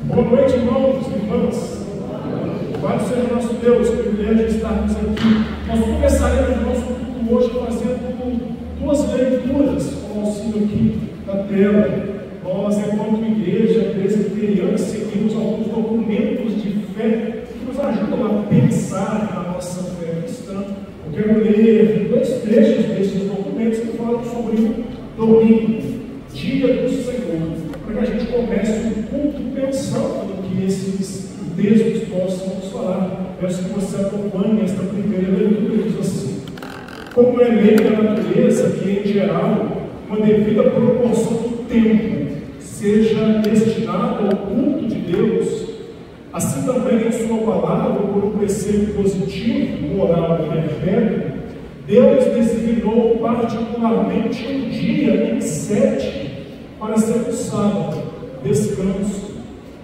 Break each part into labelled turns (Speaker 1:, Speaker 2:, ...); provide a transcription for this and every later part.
Speaker 1: Boa noite, irmãos e irmãs. Louvado seja nosso Deus, o privilégio de estarmos aqui. Nós começaremos o nosso culto hoje fazendo duas leituras com o auxílio aqui da tela. Nós, enquanto igreja presbiteriana, seguimos alguns documentos de fé que nos ajudam a pensar na nossa fé cristã. Eu quero ler dois trechos desses documentos que falam sobre o domingo, dia do Senhor, para que a gente comece o culto pensando no que esses textos possam nos falar. Peço que você acompanhe esta primeira leitura, diz assim: como é lei da natureza que, em geral, uma devida proporção do tempo seja destinada ao culto de Deus, assim também em sua palavra, por um preceito positivo, moral e perpétuo, Deus designou particularmente um dia em 7 para ser o sábado, descanso,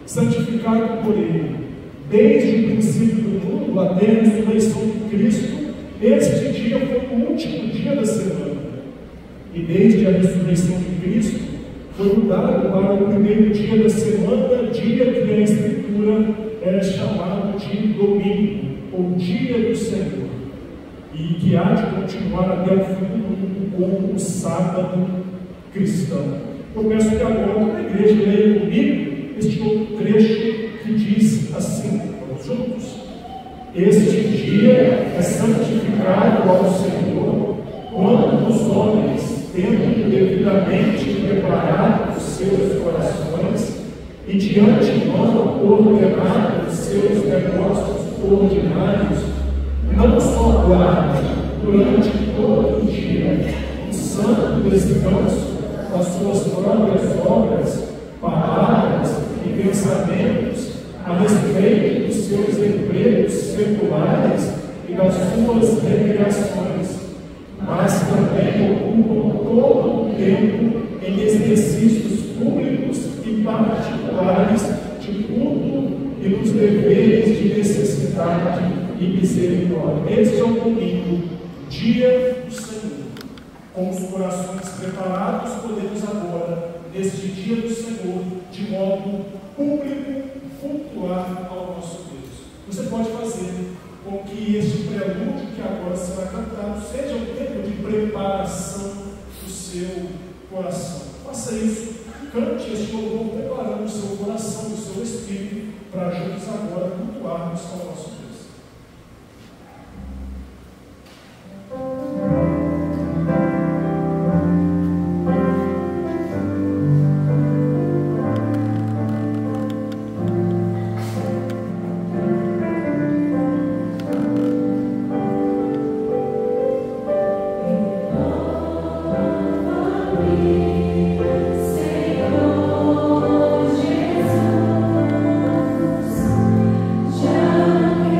Speaker 1: santificado por Ele. Desde o princípio do mundo até a ressurreição de Cristo, este dia foi o último dia da semana. E desde a ressurreição de Cristo, foi mudado para o primeiro dia da semana, dia que a Escritura é chamado de domingo, ou dia do Senhor, e que há de continuar até o fim do mundo como o sábado cristão. Eu peço que agora toda a igreja leia comigo este outro trecho que diz assim, vamos juntos: este dia é santificado ao Senhor, quando os homens, tendo devidamente preparado os seus corações e de antemão ordenado os seus negócios ordinários, não só guardem durante todo o dia um santo descanso das suas próprias obras, palavras e pensamentos a respeito dos seus empregos seculares e das suas recreações, mas também ocupam todo o tempo em exercícios públicos e particulares de culto e nos deveres de necessidade e misericórdia. Este é o domingo, dia do Senhor. Com os corações preparados, podemos agora, neste dia do Senhor, de modo público, cultuar ao nosso Deus. Você pode fazer com que este prelúdio que agora será cantado seja um tempo de preparação do seu coração. Faça isso, cante este louvor, preparando o seu coração, o seu espírito, para juntos agora cultuarmos ao nosso Deus.
Speaker 2: Senhor Jesus, já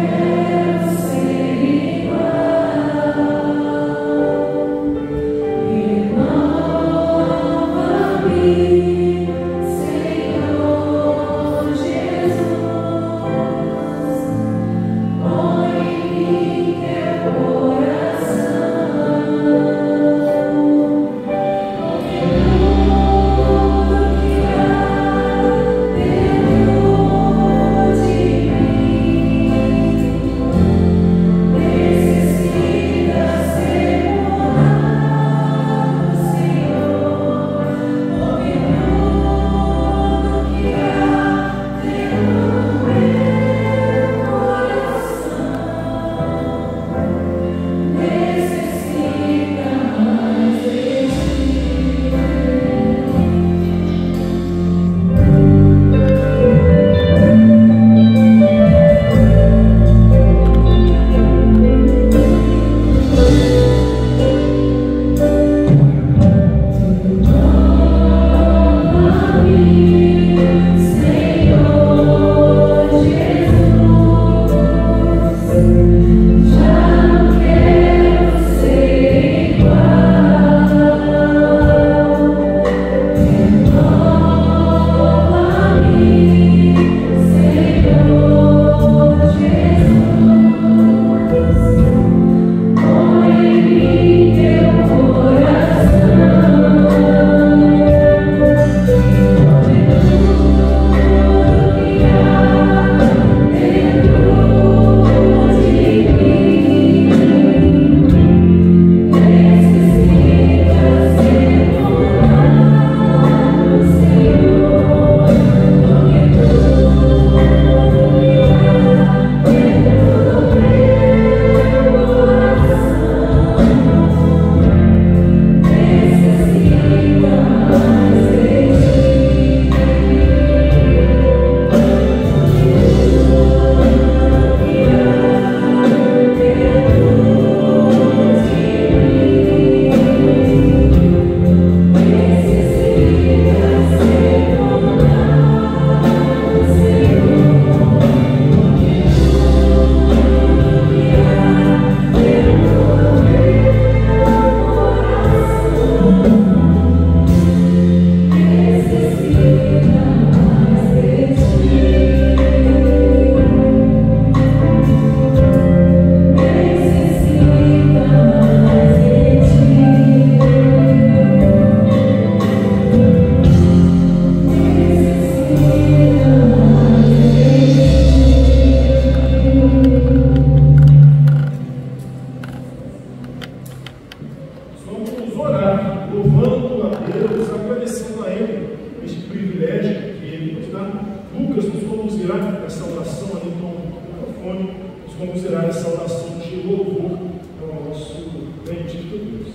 Speaker 1: irar essa oração ali com o microfone, nós vamos irar essa oração de louvor ao nosso bendito Deus.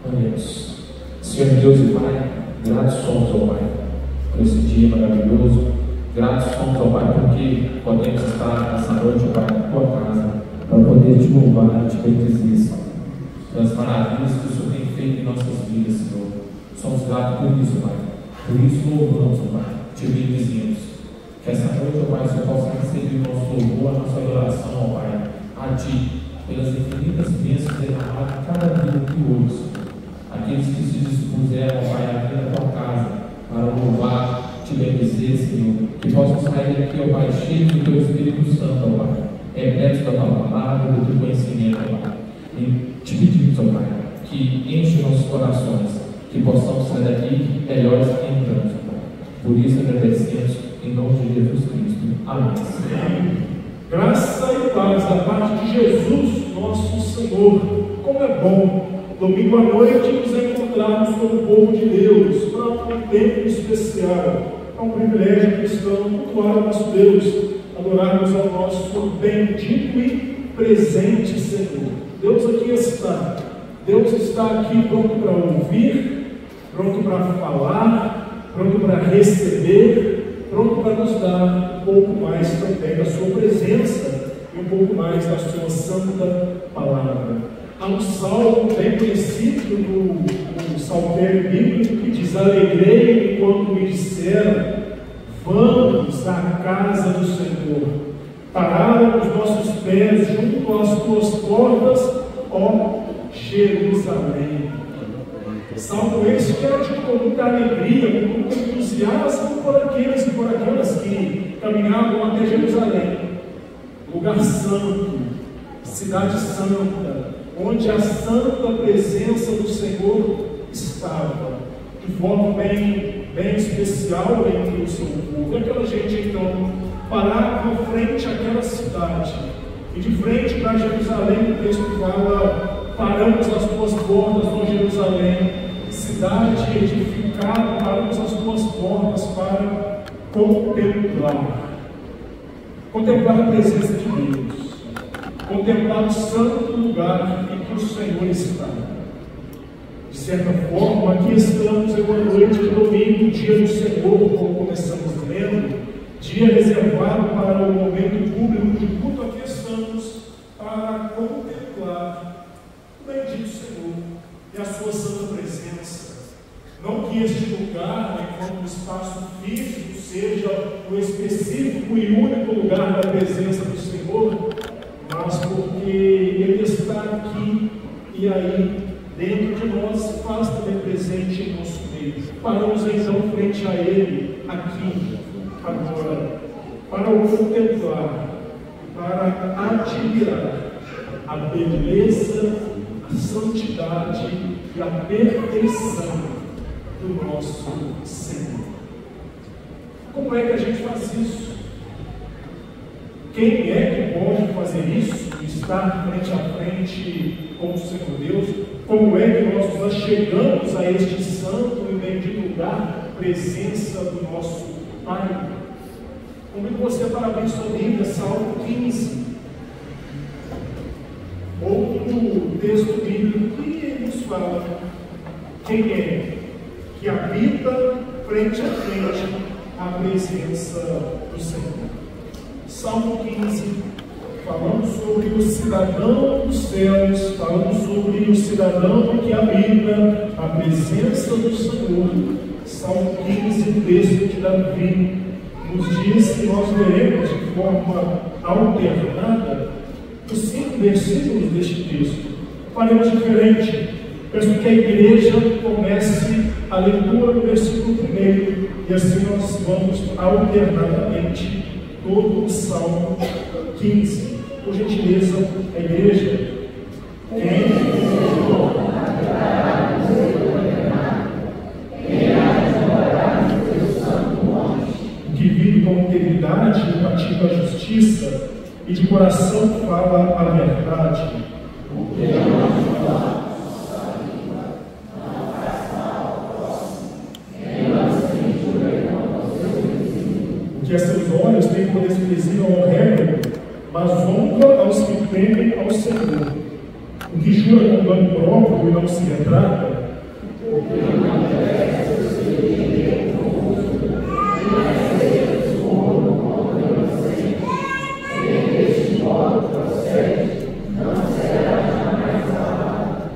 Speaker 2: Oremos. Senhor Deus e Pai, gratos somos ao Pai por esse dia maravilhoso. Gratos somos ao Pai porque podemos estar essa noite, Pai, na tua casa, para poder te louvar e te bendizer, pelas maravilhas que o Senhor tem feito em nossas vidas, Senhor. Somos gratos por isso, Pai. Por isso louvamos, Pai, te bendizemos. Que essa noite, ó Pai, o Senhor possa receber o nosso louvor, a nossa adoração, ó Pai, a Ti, pelas infinitas bênçãos derramadas em cada vida que hoje, Senhor. Aqueles que se dispuseram, ó Pai, a vir na tua casa para louvar, te bendizer, Senhor. Que possam sair daqui, ó Pai, cheios do teu Espírito Santo, ó Pai, repletos da tua palavra, do teu conhecimento, ó Pai. E te pedimos, ó Pai, que enche nossos corações, que possamos sair daqui melhores que entramos, ó Pai. Por isso agradecemos em nome de Jesus Cristo. Amém.
Speaker 1: Amém. Graça e paz da parte de Jesus, nosso Senhor. Como é bom, domingo à noite, nos encontrarmos com o povo de Deus para um tempo especial. É um privilégio cristão cultuar o nosso Deus, adorarmos ao nosso bendito e presente Senhor. Deus aqui está. Deus está aqui pronto para ouvir, pronto para falar, pronto para receber, pronto para nos dar um pouco mais também da sua presença e um pouco mais da sua santa palavra. Há um salmo bem conhecido no saltério bíblico que diz: alegrei enquanto me disseram, vamos à casa do Senhor. Pararam os nossos pés junto às tuas portas, ó Jerusalém. Salmo esse que era de muita alegria, com muito entusiasmo por aqueles e por aquelas que caminhavam até Jerusalém, lugar santo, cidade santa, onde a santa presença do Senhor estava, de forma bem especial entre o seu povo. E aquela gente então parava frente àquela cidade, e de frente para Jerusalém, o texto fala: paramos as tuas portas, ó Jerusalém, cidade edificada, paramos as tuas portas para contemplar a presença de Deus, contemplar o santo lugar em que o Senhor está. De certa forma, aqui estamos em uma noite de domingo, dia do Senhor, como começamos lendo, dia reservado para o momento público de culto. Aqui estamos para contemplar o bendito Senhor e a sua santa presença. Não que este lugar, enquanto espaço físico, seja o específico e único lugar da presença do Senhor, mas porque Ele está aqui e aí dentro de nós, faz também presente em nosso meio. Paramos então frente a Ele, aqui, agora, para o contemplar, para admirar a beleza, a santidade e a perfeição do nosso Senhor. Como é que a gente faz isso? Quem é que pode fazer isso? Estar frente a frente com o Senhor Deus? Como é que nós nos achegamos a este santo e bendito lugar, presença do nosso Pai? Convido você para abrir sua Bíblia, Salmo 15. Outro texto bíblico que nos fala quem é que habita frente a frente a presença do Senhor. Salmo 15, falando sobre o cidadão dos céus, falando sobre o cidadão que habita a presença do Senhor. Salmo 15, o texto de Davi, nos diz que nós veremos de forma alternada os 5 versículos deste texto. Faremos diferente. Peço que a igreja comece a leitura do versículo 1 e assim nós vamos alternadamente todo o Salmo 15. Por gentileza, a igreja. Que vive com integridade e pratica a justiça e de coração fala a verdade. próprio e não se retrata?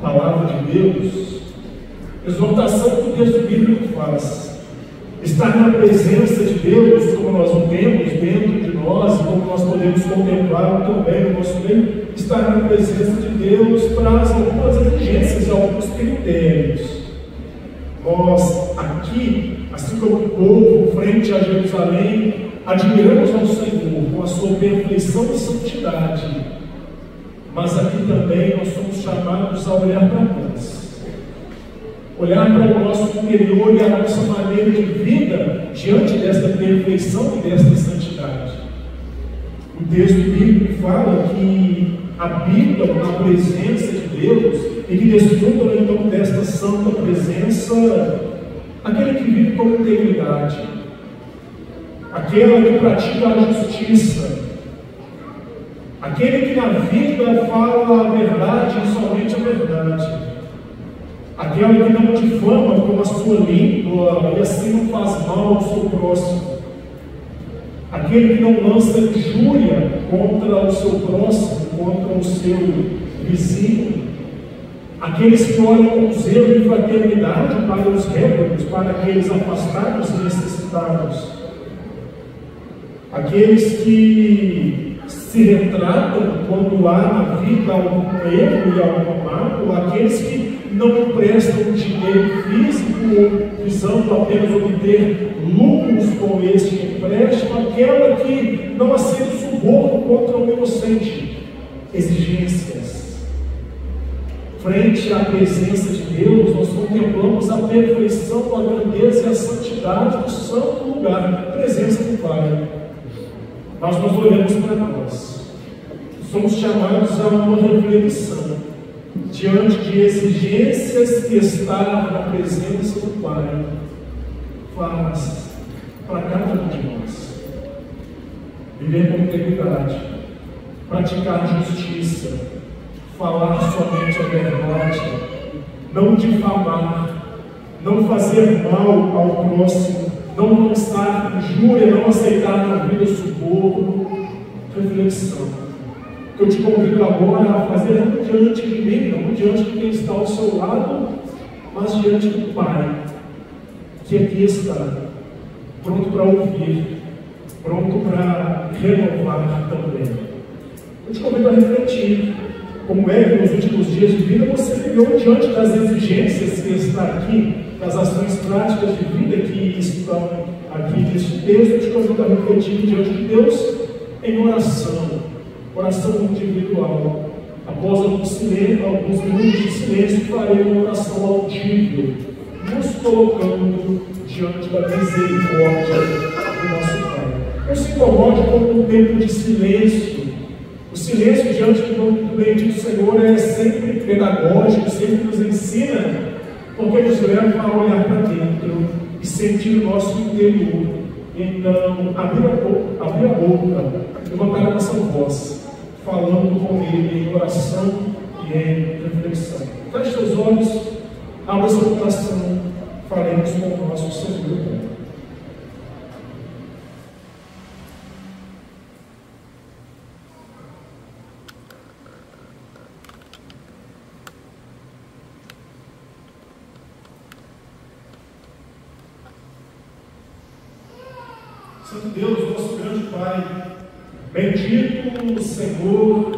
Speaker 1: Palavra de Deus, exortação que o texto bíblico faz. Estar na presença de Deus, como nós o temos dentro de nós, e como nós podemos contemplar também no nosso meio, estar na presença de Deus traz algumas exigências e alguns critérios. Nós aqui, assim como o povo, frente a Jerusalém, admiramos ao Senhor com a sua perfeição e santidade, mas aqui também nós somos chamados a olhar para nós. Olhar para o nosso interior e a nossa maneira de vida diante desta perfeição e desta santidade. O texto bíblico fala que habitam na presença de Deus e que desfrutam então desta santa presença aquele que vive com integridade, aquele que pratica a justiça, aquele que na vida fala a verdade e somente a verdade, aquele que não difama com a sua língua e assim não faz mal ao seu próximo, aquele que não lança injúria contra o seu próximo, contra o seu vizinho, aqueles que olham com zelo e fraternidade para os réprobos, para aqueles afastados e necessitados, aqueles que se retratam quando há na vida algum erro e alguma mácula, aqueles que não emprestam dinheiro físico visando apenas obter lucros com este empréstimo, aquela que não aceita suborno contra o inocente. Exigências. Frente à presença de Deus, nós contemplamos a perfeição, a grandeza e a santidade do santo lugar, a presença do Pai. Nós nos olhamos para nós. Somos chamados a uma reflexão diante de exigências que estar na presença do Pai faz para cada um de nós. Viver com integridade, praticar justiça, falar somente a verdade, não difamar, não fazer mal ao próximo, não lançar injúria, não aceitar na vida suborno. Reflexão. Eu te convido agora a fazer não diante de mim, não diante de quem está ao seu lado, mas diante do Pai, que aqui está, pronto para ouvir, pronto para renovar também. Eu te convido a refletir, como é que nos últimos dias de vida você viveu diante das exigências que está aqui, das ações práticas de vida que estão aqui neste texto. Eu te convido a refletir diante de Deus em oração individual. Após alguns minutos de silêncio, farei uma oração audível, nos colocando diante da misericórdia do nosso Pai. Não se incomode com um tempo de silêncio. O silêncio diante do bendito Senhor é sempre pedagógico, sempre nos ensina, porque nos leva a olhar para dentro e sentir o nosso interior. Então, abrir a boca, levantar a nossa voz, falando com Ele em oração e em reflexão. Feche seus olhos, abra seu coração, faremos com o nosso Senhor. Santo Deus, nosso grande Pai, bendito Senhor,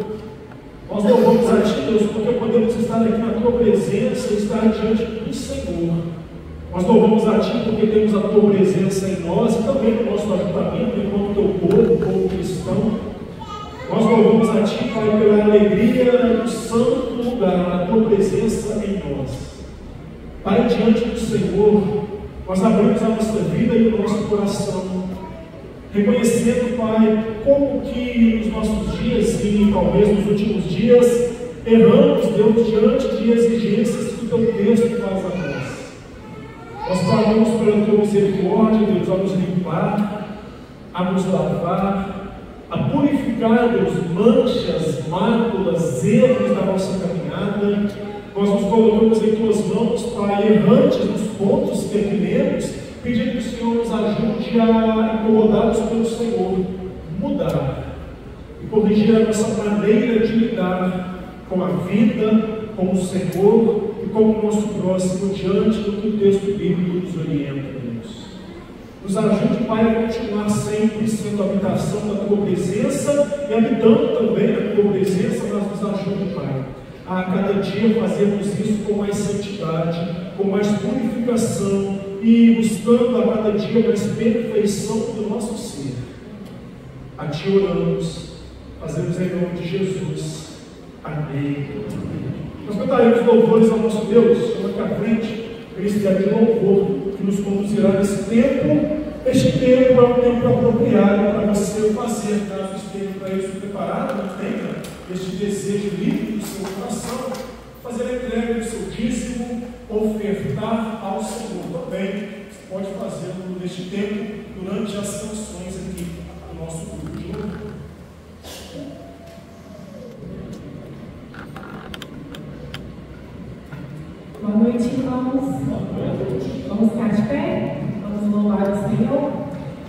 Speaker 1: nós louvamos a Ti, Deus, porque podemos estar aqui na Tua presença e estar diante do Senhor. Nós louvamos a Ti porque temos a Tua presença em nós e também no nosso ajuntamento, enquanto Teu povo cristão. Nós louvamos a Ti, Pai, pela alegria do santo lugar, a Tua presença em nós. Pai, diante do Senhor, nós abrimos a nossa vida e o nosso coração, reconhecendo, Pai, como que nos nossos dias e talvez nos últimos dias erramos, Deus, diante de exigências que o Teu texto faz a nós. Nós falamos pela Tua misericórdia, Deus, a nos limpar, a nos lavar, a purificar, Deus, manchas, máculas, erros da nossa caminhada, Nós nos colocamos em tuas mãos, Pai, errantes nos pontos que aqui lemos, pedindo que o Senhor nos ajude a incomodados pelo Senhor, mudar e corrigir a nossa maneira de lidar com a vida, com o Senhor e com o nosso próximo diante do que o texto bíblico nos orienta, Deus. Nos ajude, Pai, a continuar sempre sendo a habitação da Tua presença e habitando também a Tua presença, mas nos ajude, Pai, a cada dia fazermos isso com mais santidade, com mais purificação e buscando a cada dia mais perfeição do nosso ser. A Ti oramos, fazemos em nome de Jesus. Amém. Nós cantaremos louvores ao nosso Deus. Chama aqui à frente, ministério de louvor, que nos conduzirá nesse tempo. Este tempo é um tempo apropriado para você fazer, caso esteja para isso preparado, não tenha este desejo livre do seu coração, fazer a entrega do seu dízimo, ofertar ao Senhor também. Você pode fazê-lo neste tempo, durante as canções aqui do nosso grupo de louvor.
Speaker 3: Boa noite, irmãos. Vamos ficar de pé? Vamos louvar o Senhor.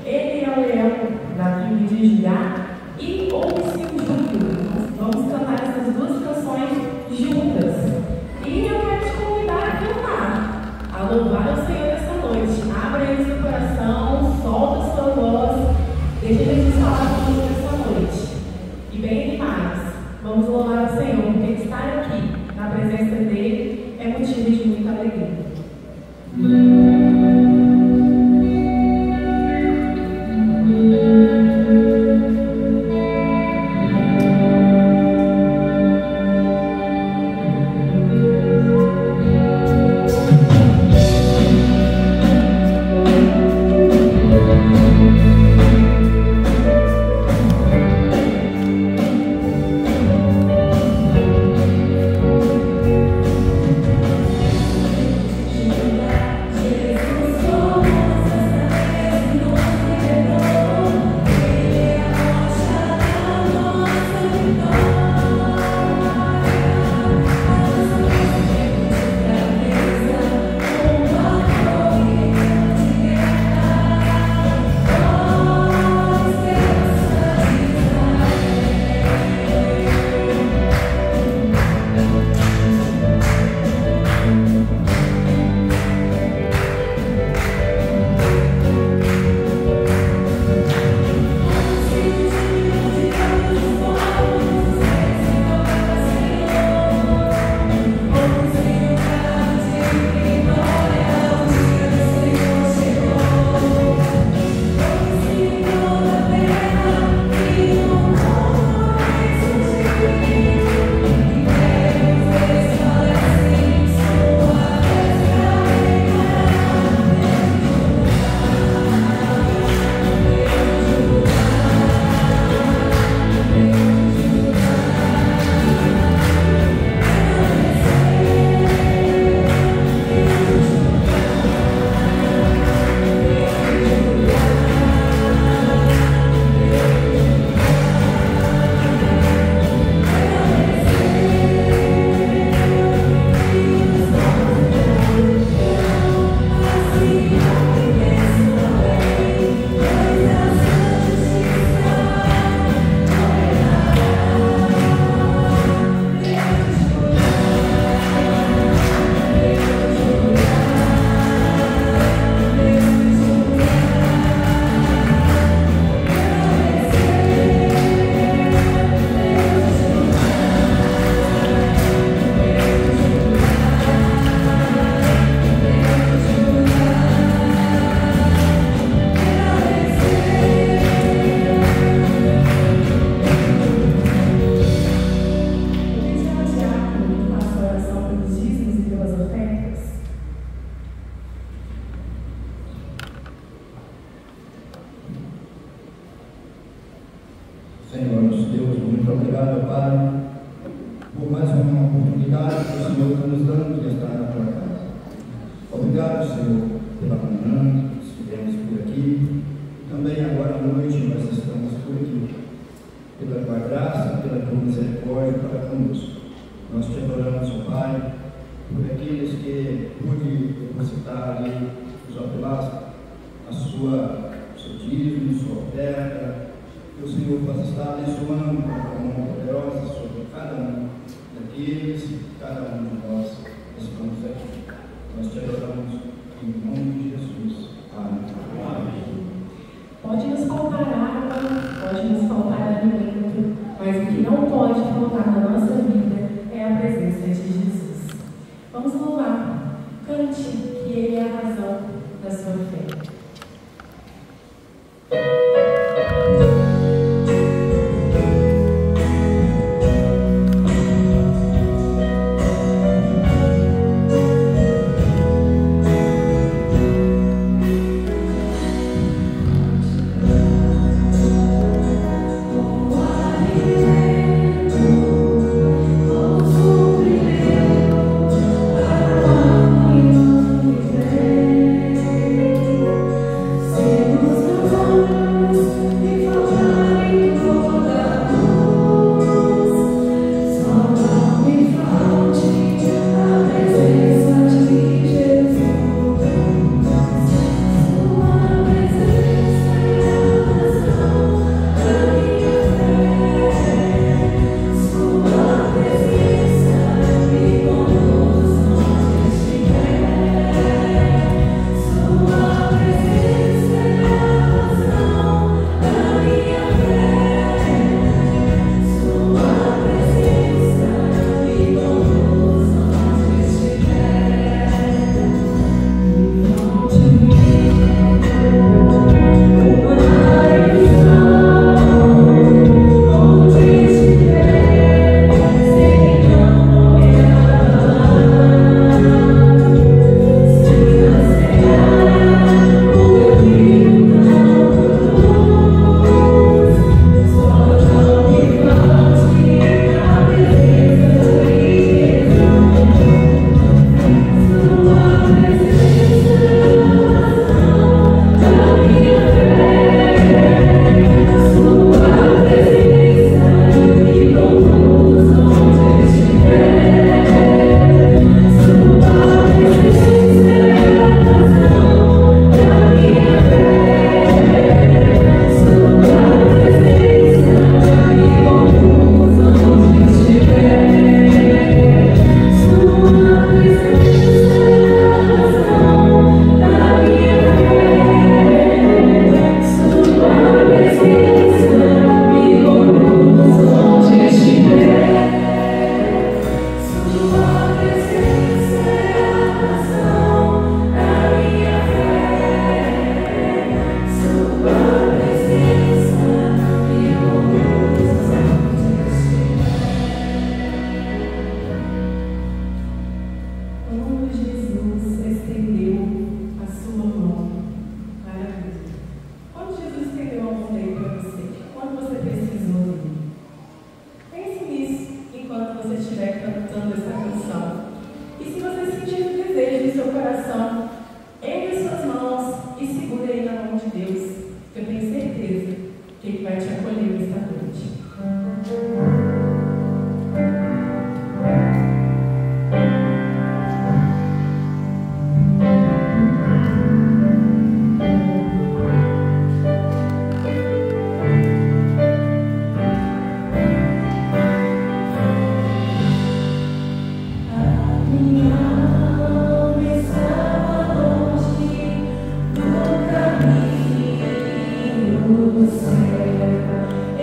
Speaker 3: Ele é o leão da tribo de Judá e ouve-se o júbilo. Vamos cantar essas duas canções juntas. E eu quero te convidar a cantar, a louvar o Senhor essa noite. Abra aí seu coração, solta a sua voz, deixa ele te falar conosco essa noite. E bem animados, vamos louvar o Senhor, porque estar aqui na presença dele é motivo de muita alegria.
Speaker 4: Senhor, nosso Deus, muito obrigado, Pai, por mais uma oportunidade que o Senhor está nos dando de estar na tua casa. Obrigado, Senhor, pela manhã que estivemos por aqui. Também agora à noite nós estamos por aqui. Pela tua graça, pela tua misericórdia para conosco. Nós te adoramos, ó Pai, por aqueles que pude depositar ali os apelados, o seu dízimo, sua oferta, que o Senhor possa estar abençoando com a mão poderosa sobre cada um daqueles, cada um de nós que estamos aqui. Nós te adoramos em nome de Jesus. Amém.
Speaker 3: Pode nos faltar água, pode nos faltar alimento, mas o que não pode faltar na nossa vida é a presença de Jesus. Vamos louvar. Cante que Ele é a razão da sua fé.
Speaker 5: Você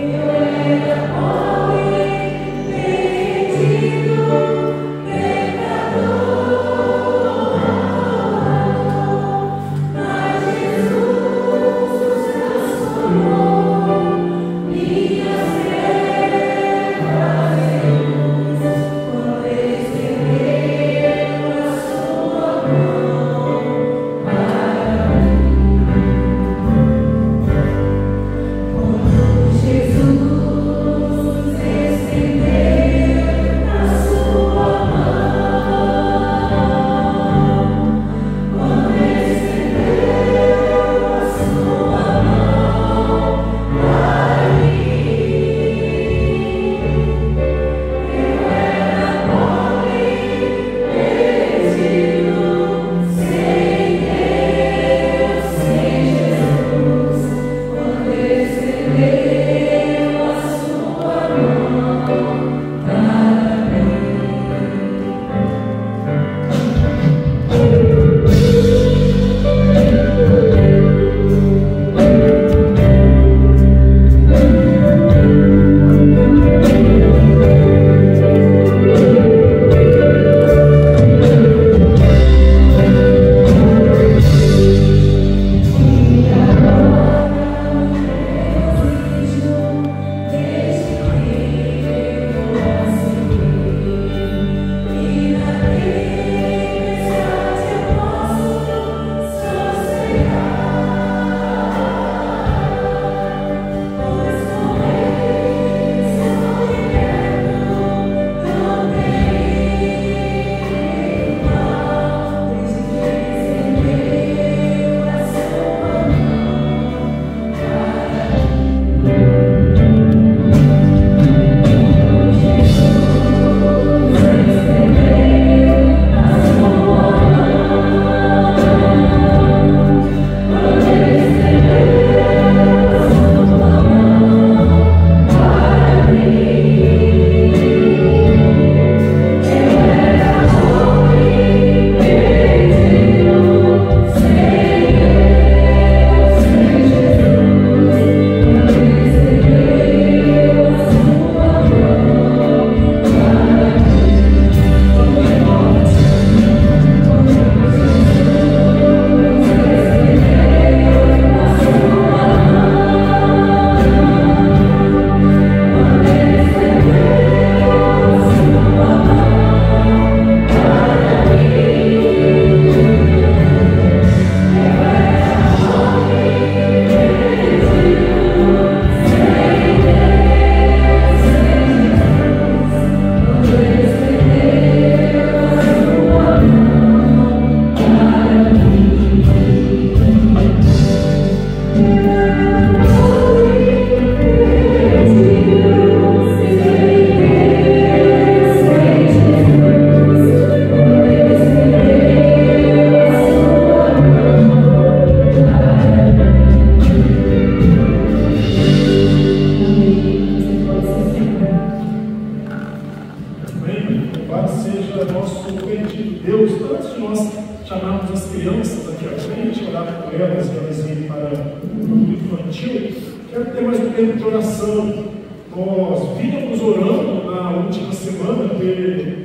Speaker 1: chamarmos as crianças aqui à frente, orar por elas e elas irem para o grupo infantil, quero ter mais um tempo de oração. Nós vínhamos orando na última semana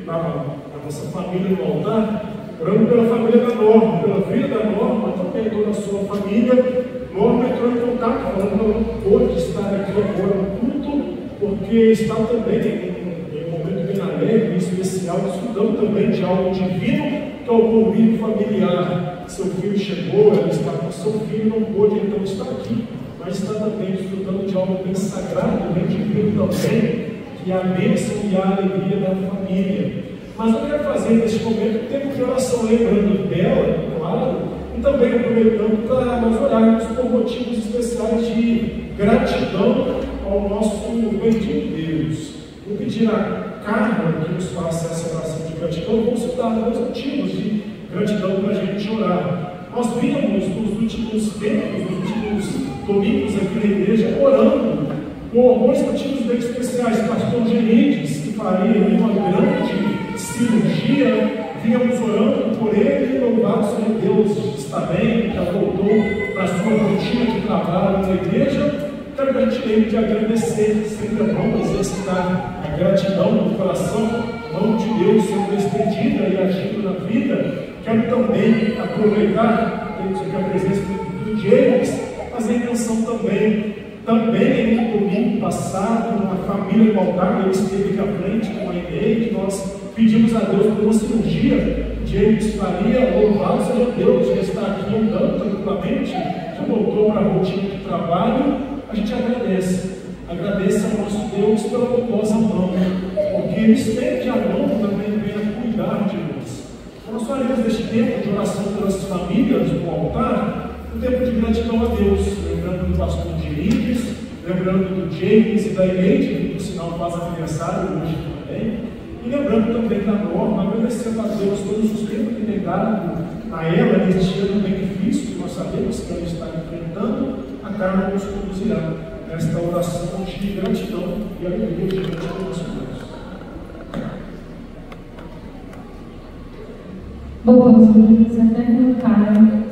Speaker 1: na nossa família no altar, orando pela família da Norma, pela vida da Norma, também toda a sua família. Norma entrou em contato, falando que ela não pôde estar aqui agora no culto, porque está também em um momento bem alegre, especial, estudando também de algo divino, que é o convívio familiar. Seu filho chegou, ela está com seu filho, não pôde então estar aqui, mas está também estudando de algo bem sagrado, bem divino também, que é a bênção e a alegria da família. Mas eu quero fazer neste momento um tempo de oração, lembrando dela, claro, e também aproveitando para nós orarmos por motivos especiais de gratidão ao nosso bendito Deus. Vou pedir a Carla que nos faça essa oração de gratidão. Vamos citar dois motivos de gratidão para a gente orar. Nós vimos nos últimos tempos, nos últimos domingos aqui na igreja, orando por dois motivos bem especiais. Pastor Genides, que faria uma grande cirurgia, vínhamos orando por ele, e louvado seja Deus, está bem, já voltou para a sua rotina de trabalho na igreja. Quero que a gente lembre de agradecer, sempre é bom exercitar a gratidão no coração, a mão de Deus sendo estendida e agindo na vida. Quero também aproveitar a presença do James, fazer menção também no domingo passado, na família do altar, ele esteve aqui à frente com a Inês, nós pedimos a Deus por uma cirurgia. James faria, louvado seja Deus, já está aqui andando tranquilamente, já voltou para a rotina de trabalho. A gente agradece ao nosso Deus pela bondosa mão, porque Ele estende a mão também vem a cuidar de nós. Então, nós faremos neste tempo de oração pelas famílias no altar, um tempo de gratidão a Deus, lembrando do pastor Diniz, lembrando do James e da Eleide, que por sinal faz aniversário hoje também, e lembrando também da Norma, agradecendo a Deus todos os tempos que tem dado a ela neste ano bem difícil, que nós sabemos que ela está enfrentando. A Carla nos conduzirá nesta oração de gratidão e alegria diante do nosso Deus.
Speaker 5: Bondoso, eterno Pai,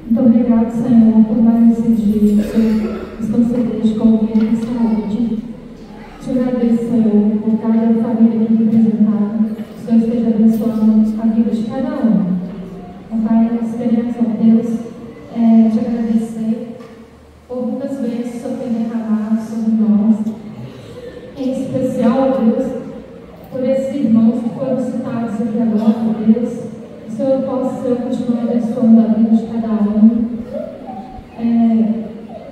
Speaker 5: muito obrigado, Senhor, por mais esse dia, nos concedeste com vida e saúde. Te agradeço, Senhor, por cada família aqui representada. Que o Senhor esteja abençoando a vida de cada um. Pai, nós queremos, ó Deus, te agradecer por muitas vezes o Senhor tem derramado sobre nós, em especial, ó Deus, por esses irmãos que foram citados aqui agora, ó Deus, que o Senhor possa continuar abençoando a vida de cada um.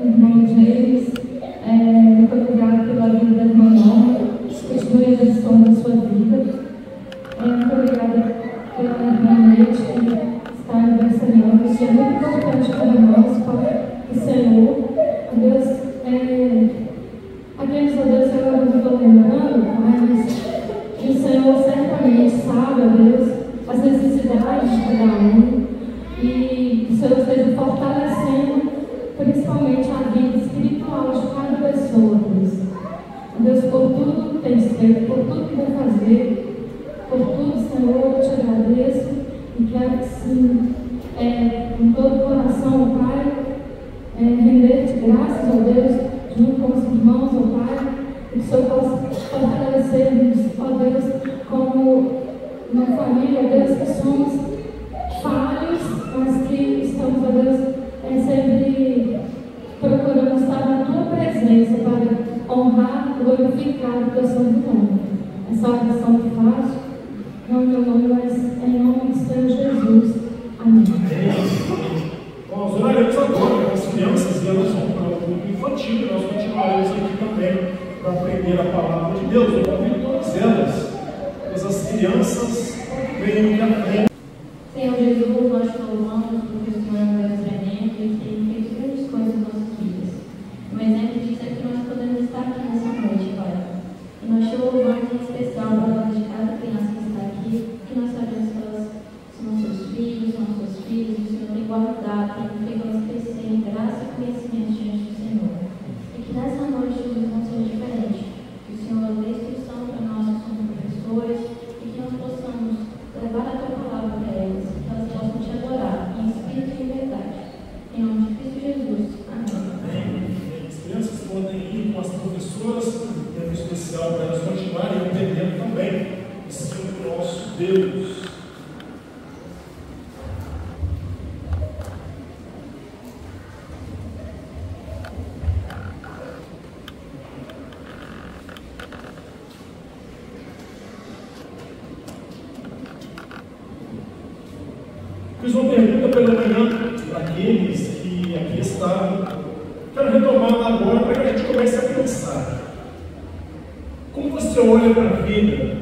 Speaker 5: O irmão James, muito obrigado pela vida da irmã Norma, continue abençoando a sua vida. Muito obrigada pela irmã Leite, que está aniversariando, isso é muito importante para nós, para o Senhor. Deus, aqueles, ó Deus, que agora eu não estou lembrando, mas que o Senhor certamente sabe, ó Deus, as necessidades de cada um, e que o Senhor esteja fortalecendo principalmente a vida espiritual de cada pessoa, Deus. Deus, por tudo que tem feito, por tudo que vai fazer, por tudo, Senhor, eu te agradeço e quero que sim, com todo o coração, Pai, render-te graças, ó Deus, junto com os irmãos, ó Pai, e que o Senhor possa fortalecer-nos, ó Deus, como uma família, ó Deus, que somos falhos, mas que estamos, ó Deus, sempre procurando estar na Tua presença para honrar, glorificar o Teu santo nome. Essa oração que faço, não em meu nome, mas em nome do Senhor Jesus. Amém.
Speaker 1: Nós oraremos agora com as crianças e elas vão para o grupo infantil, e nós continuaremos aqui também para aprender a palavra de Deus. Eu convido todas elas, todas as crianças, venham aqui à frente.
Speaker 6: Senhor Jesus, nós te louvamos porque o Senhor é um Deus tremendo e tem feito grandes coisas nas nossas vidas. Um exemplo disso é que nós podemos estar aqui nessa noite, Pai. E nós te louvamos em especial pela hora de cada criança que está aqui, que nós sabemos que elas são nossos filhos, são nossos filhos, e o Senhor tem guardado, tem feito elas crescer em graça e conhecimento diante do Senhor. E que nessa noite Jesus não seja diferente. Que o Senhor dê instrução para nós que somos professores e que nós possamos levar a Tua palavra para elas, que elas possam te adorar.
Speaker 1: Fiz uma pergunta pela manhã para aqueles que aqui estavam. Quero retomar agora para que a gente comece a pensar. Como você olha para a vida?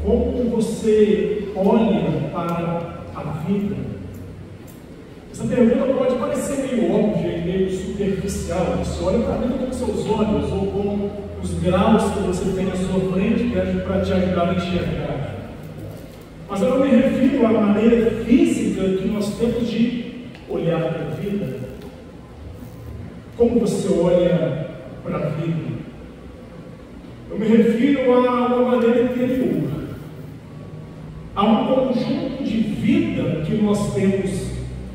Speaker 1: Como você olha para a vida? Essa pergunta pode parecer meio óbvia e meio superficial. Você olha para a vida com seus olhos ou com os graus que você tem à sua frente para te ajudar a enxergar. Mas eu não me refiro à maneira física que nós temos de olhar para a vida. Como você olha para a vida? Eu me refiro a uma maneira interior. Há um conjunto de vida que nós temos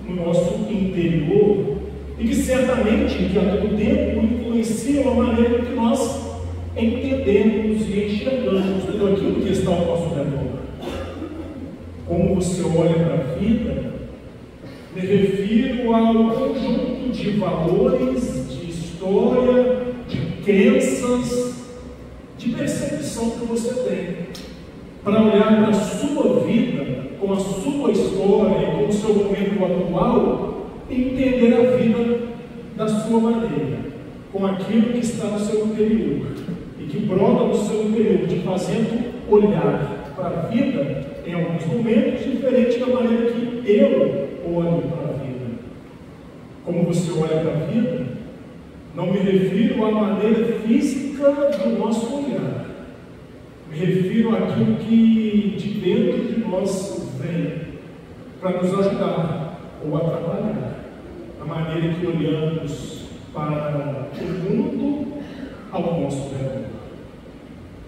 Speaker 1: no nosso interior e que certamente, que a todo tempo, influenciam a maneira que nós entendemos e enxergamos tudo aquilo que está ao nosso redor. Como você olha para a vida, me refiro ao conjunto de valores, de história, de crenças, de percepção que você tem para olhar para a sua vida, com a sua história, com o seu momento atual e entender a vida da sua maneira, com aquilo que está no seu interior e que brota no seu interior, te fazendo olhar para a vida em alguns momentos diferente da maneira que eu olho para a vida. Como você olha para a vida, não me refiro à maneira física do nosso olhar. Me refiro àquilo que de dentro de nós vem para nos ajudar ou atrapalhar a maneira que olhamos para o mundo ao nosso redor.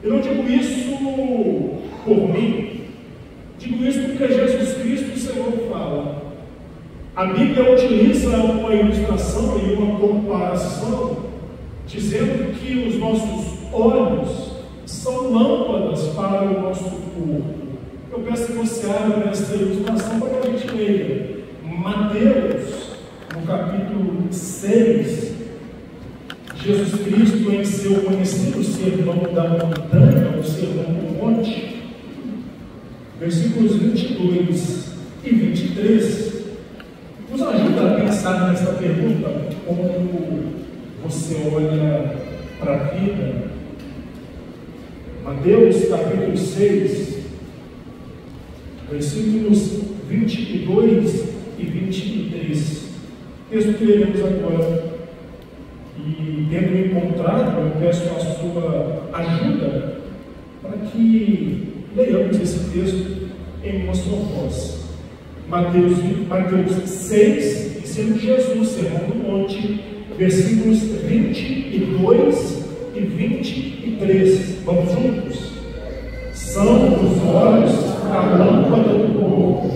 Speaker 1: Eu não digo isso por mim, digo isso porque Jesus Cristo, o Senhor, fala. A Bíblia utiliza uma ilustração e uma comparação, dizendo que os nossos olhos são lâmpadas para o nosso corpo. Eu peço que você abra essa ilustração para que a gente leia. Mateus, no capítulo 6, Jesus Cristo, em seu conhecido sermão da montanha, o sermão do monte, versículos 22 e 23, nos ajuda a pensar nessa pergunta, como você olha para a vida. Mateus capítulo 6, versículos 22 e 23, texto que leremos agora. E tendo encontrado, eu peço a sua ajuda para que leiamos esse texto em uma só voz. Mateus 6, sendo Jesus, Sermão do Monte, versículos 22 e 23. Vamos juntos? São os olhos a lâmpada do corpo.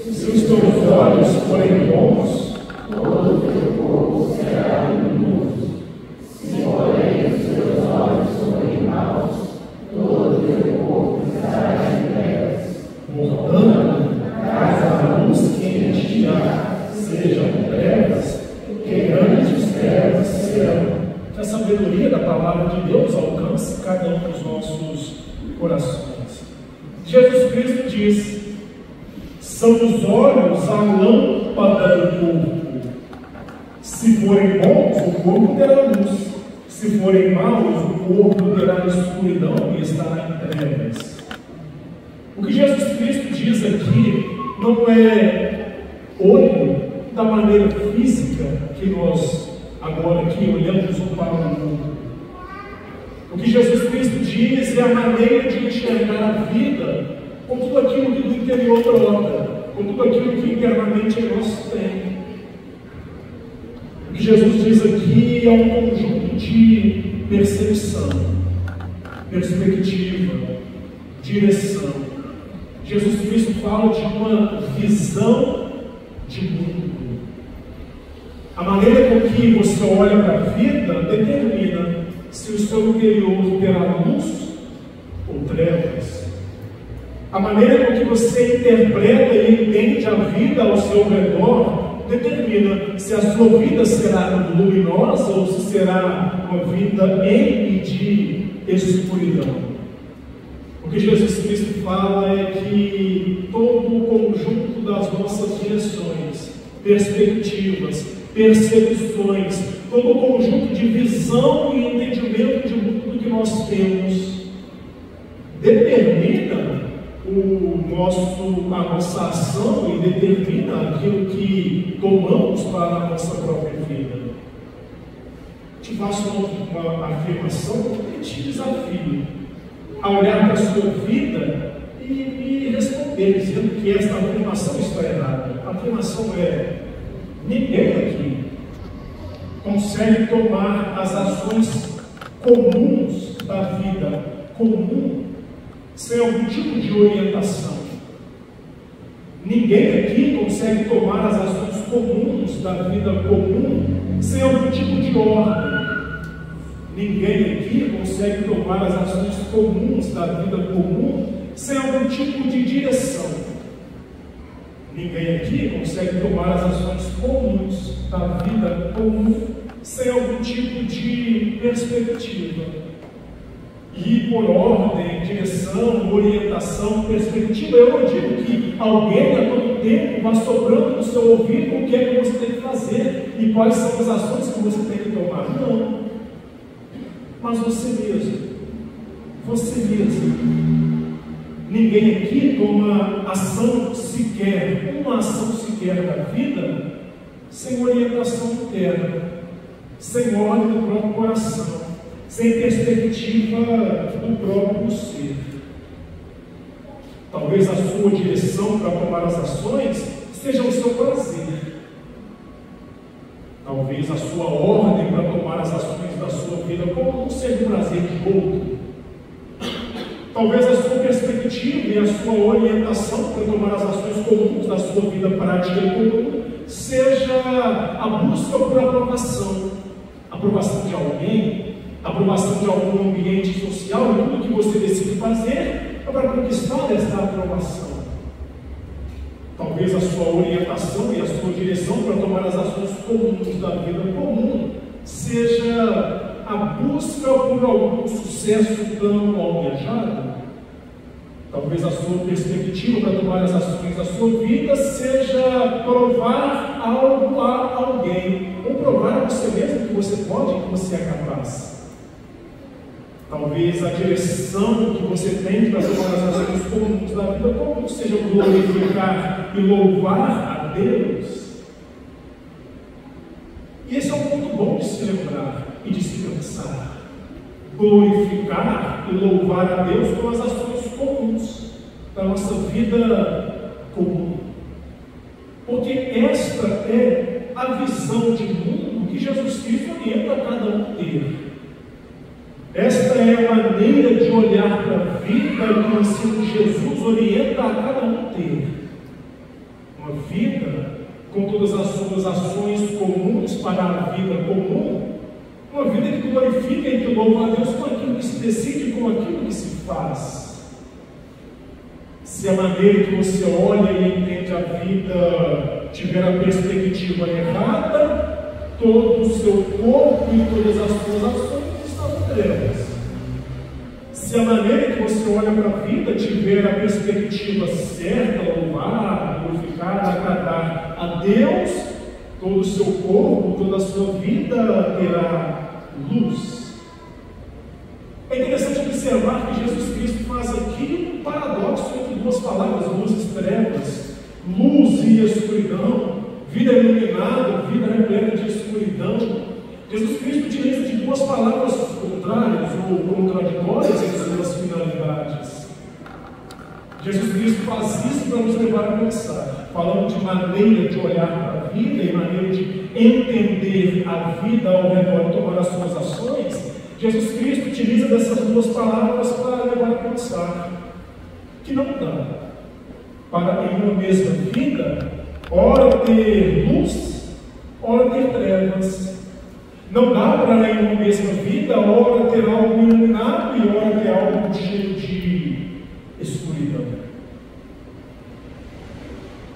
Speaker 1: Se os teus olhos forem bons, todo o teu corpo será luminoso. Se porém os teus olhos forem maus, todo o teu corpo estará em trevas. Portanto, caso a luz que em ti há sejam trevas, que grandes trevas serão. Que a sabedoria da palavra de Deus alcance cada um dos nossos corações. Jesus Cristo diz: são os olhos a lâmpada do corpo. Se forem bons, o corpo terá luz. Se forem maus, o corpo terá escuridão e estará em trevas. O que Jesus Cristo diz aqui não é olho da maneira física que nós agora aqui olhamos para o mundo. O que Jesus Cristo diz é a maneira de enxergar a vida com tudo aquilo que do interior brota, com tudo aquilo que internamente nós temos. O que Jesus diz aqui é um conjunto de percepção, perspectiva, direção. Jesus Cristo fala de uma visão de mundo. A maneira com que você olha para a vida determina se o seu interior terá luz ou trevas. A maneira com que você interpreta e entende a vida ao seu redor determina se a sua vida será luminosa ou se será uma vida em e de escuridão. O que Jesus Cristo fala é que todo o conjunto das nossas direções, perspectivas, percepções, todo o conjunto de visão e entendimento de mundo que nós temos, determina a nossa ação e determina aquilo que tomamos para a nossa própria vida. Te faço uma afirmação e te desafio a olhar para a sua vida e me responder, dizendo que esta afirmação está errada. A afirmação é: ninguém aqui consegue tomar as ações comuns da vida comum sem algum tipo de orientação. Ninguém aqui consegue tomar as ações comuns da vida comum sem algum tipo de ordem. Ninguém aqui consegue tomar as ações comuns da vida comum sem algum tipo de direção. Ninguém aqui consegue tomar as ações comuns da vida comum sem algum tipo de perspectiva. E por ordem, direção, orientação, perspectiva, eu não digo que alguém a todo tempo vá soprando no seu ouvido o que é que você tem que fazer e quais são as ações que você tem que tomar. Não. Mas você mesmo. Ninguém aqui toma ação sequer, uma ação sequer da vida, sem orientação interna, sem ordem do próprio coração, sem perspectiva do próprio ser. Talvez a sua direção para tomar as ações seja o seu prazer. Talvez a sua ordem para tomar as ações da sua vida como seja o prazer de outro. Talvez a sua perspectiva e a sua orientação para tomar as ações comuns da sua vida prática e comum seja a busca por aprovação. Aprovação de alguém, aprovação de algum ambiente social, e tudo que você decide fazer é para conquistar essa aprovação. Talvez a sua orientação e a sua direção para tomar as ações comuns da vida comum seja a busca por algum sucesso tão almejado. Talvez a sua perspectiva para tomar as ações da sua vida seja provar algo a alguém, ou provar a você mesmo que você pode, que você é capaz. Talvez a direção que você tem para tomar as ações comuns da vida comum seja glorificar e louvar a Deus. E esse é um ponto bom de se lembrar e de se pensar. Glorificar e louvar a Deus com as ações comuns da nossa vida comum. Porque esta é a visão de mundo que Jesus Cristo orienta a cada um ter. Esta é a maneira de olhar para a vida que o ensino de Jesus orienta a cada um ter. Uma vida com todas as suas ações comuns para a vida comum, uma vida que glorifica e que louva a Deus com aquilo que se decide, com aquilo que se faz. Se a maneira que você olha e entende a vida tiver a perspectiva errada, todo o seu corpo e todas as suas ações estão trevas. Se a maneira que você olha para a vida tiver a perspectiva certa, louvar, glorificar, agradar a Deus, todo o seu corpo, toda a sua vida terá luz. É interessante observar que Jesus Cristo faz aqui um paradoxo entre duas palavras, luz e trevas, luz e escuridão, vida iluminada, vida repleta de escuridão. Jesus Cristo utiliza de duas palavras contrárias ou contraditórias em suas finalidades. Jesus Cristo faz isso para nos levar a pensar, falando de maneira de olhar para a vida e maneira de entender a vida ao redor e tomar as suas ações. Jesus Cristo utiliza dessas duas palavras para levar a pensar que não dá para em uma mesma vida, ora ter luz, ora ter trevas. Não dá para em uma mesma vida, ora ter algo iluminado e ora ter algo cheio de escuridão.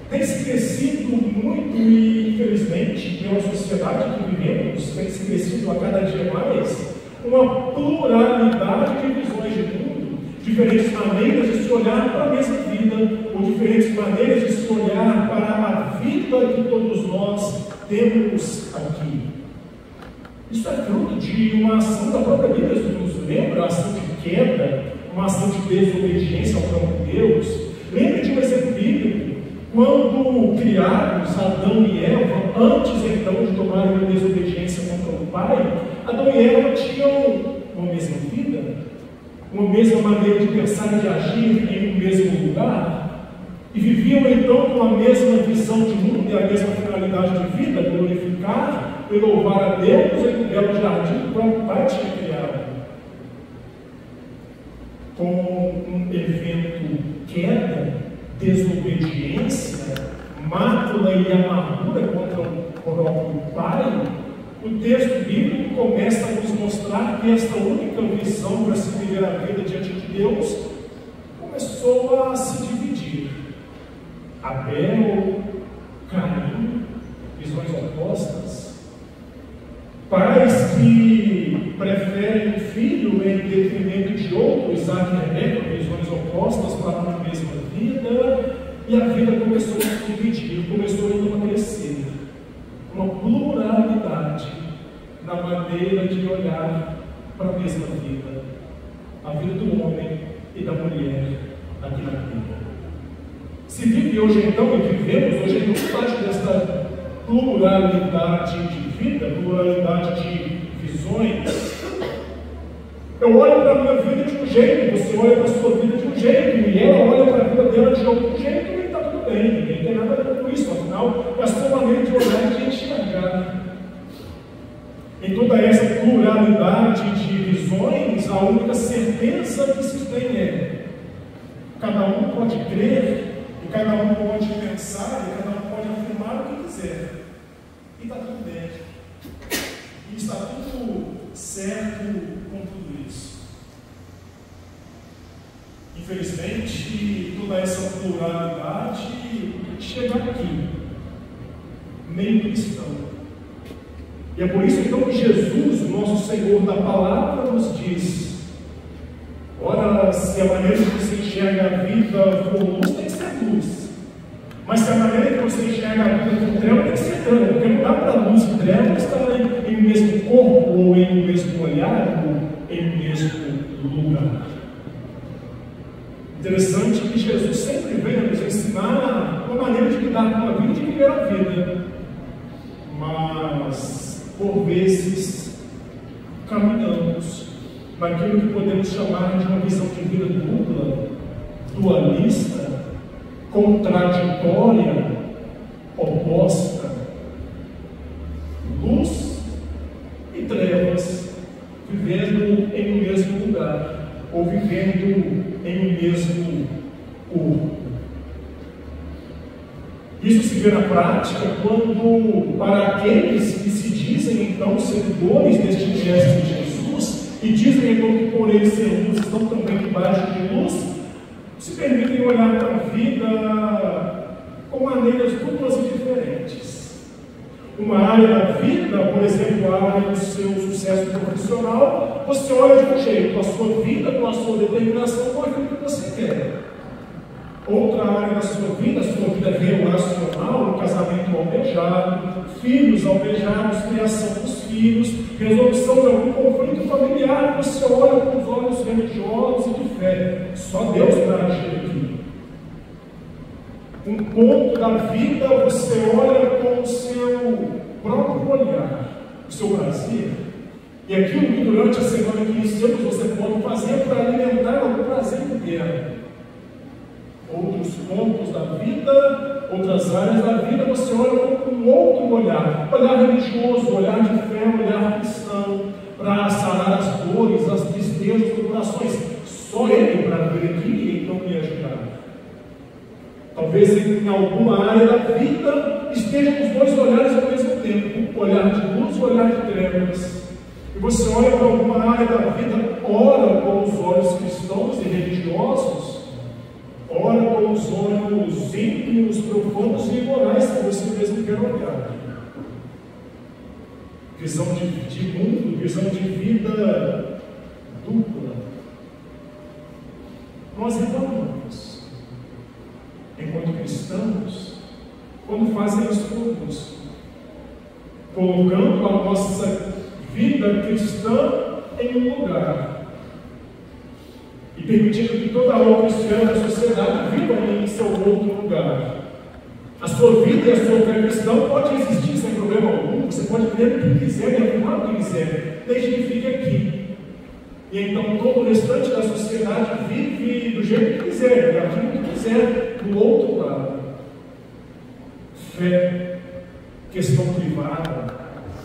Speaker 1: Tem se crescido muito e, infelizmente, pela sociedade que vivemos, tem se crescido a cada dia mais uma pluralidade de visões de mundo diferentes maneiras de se olhar para a mesma vida, ou diferentes maneiras de se olhar para a vida que todos nós temos aqui. Isso é fruto de uma ação da própria Bíblia, que nos lembra, a ação de queda, uma ação de desobediência ao próprio Deus. Lembre de um exemplo bíblico, quando criados Adão e Eva, antes então de tomarem a desobediência contra o Pai, Adão e Eva tinham uma mesma vida, uma mesma maneira de pensar e de agir em um mesmo lugar, e viviam então com a mesma visão de mundo e a mesma finalidade de vida, glorificar e louvar a Deus em um belo jardim que o próprio Pai tinha criado. Com um evento queda, desobediência, mácula e amargura contra o próprio Pai, o texto bíblico começa a nos mostrar que esta única visão para se viver a vida diante de Deus começou a se dividir. Abel, Caim, visões opostas. Pais que preferem um filho em detrimento de outro, Isaac e Rebeca, visões opostas para uma mesma vida, e a vida começou a se dividir, começou então a crescer. Uma pluralidade na maneira de olhar para a mesma vida, a vida do homem e da mulher aqui na Terra. Se vive hoje então, e vivemos hoje em parte desta pluralidade de vida, pluralidade de visões. Eu olho para a minha vida de um jeito, você olha para a sua vida de um jeito, e ela olha para a vida dela de outro jeito, e está tudo bem, ninguém tem nada a ver com isso, afinal, é a sua maneira de olhar e de enxergar. Em toda essa pluralidade de visões, a única certeza que se tem é: cada um pode crer, e cada um pode pensar, e cada um pode afirmar o que quiser. E está tudo bem. E está tudo certo com tudo isso. Infelizmente, toda essa pluralidade chega aqui, meio cristão. E é por isso então que Jesus, nosso Senhor da Palavra, nos diz: ora, se a maneira que você enxerga a vida for luz, tem que ser luz. Mas se a maneira que você enxerga a vida for treva, tem que ser treva. Porque não dá para luz e treva estar em o mesmo corpo, ou em o mesmo olhar, ou em o mesmo lugar. Interessante que Jesus sempre vem nos ensinar uma maneira de lidar com a vida e de viver a vida. Mas, por vezes, caminhamos naquilo que podemos chamar de uma visão de vida dupla, dualista, contraditória, oposta, luz e trevas, vivendo em um mesmo lugar, ou vivendo em um mesmo corpo. Isso se vê na prática quando, para aqueles que se dizem então seguidores deste gesto de Jesus, e dizem então que por eles ser luz estão também debaixo de luz, se permitem olhar para a vida com maneiras duplas e diferentes. Uma área da vida, por exemplo, a área do seu sucesso profissional, você olha de um jeito, a sua vida, com a sua determinação, com aquilo que você quer. Outra área da sua vida relacional, um casamento almejado, filhos almejados, criação dos filhos, resolução de algum conflito familiar, você olha com os olhos religiosos e de fé. Só Deus para agir aqui. Um ponto da vida você olha com o seu próprio olhar, o seu prazer. E aquilo que durante a semana que iniciamos você pode fazer para alimentar algum prazer interno. Outros pontos da vida, outras áreas da vida, você olha com um outro olhar religioso, olhar de fé, olhar cristão, para sarar as dores, as tristezas, as corações. Só Ele para vir aqui e então me ajudar. Talvez em alguma área da vida estejam os dois olhares ao mesmo tempo, o olhar de luz e o olhar de trevas. E você olha para alguma área da vida, ora com os olhos cristãos e religiosos, ora com os olhos ímpios, profundos e imorais que você mesmo quer olhar. Visão de mundo, visão de vida dupla. nós reclamamos, enquanto cristãos, quando fazem isso conosco, colocando a nossa vida cristã em um lugar e permitindo que toda a outra esfera da sociedade viva em seu outro lugar. A sua vida e a sua fé cristã pode existir sem problema algum, você pode crer o que quiser e afirmar o que quiser, desde que fique aqui. E então todo o restante da sociedade vive do jeito que quiser, daquilo que quiser, do outro lado. Fé, questão privada.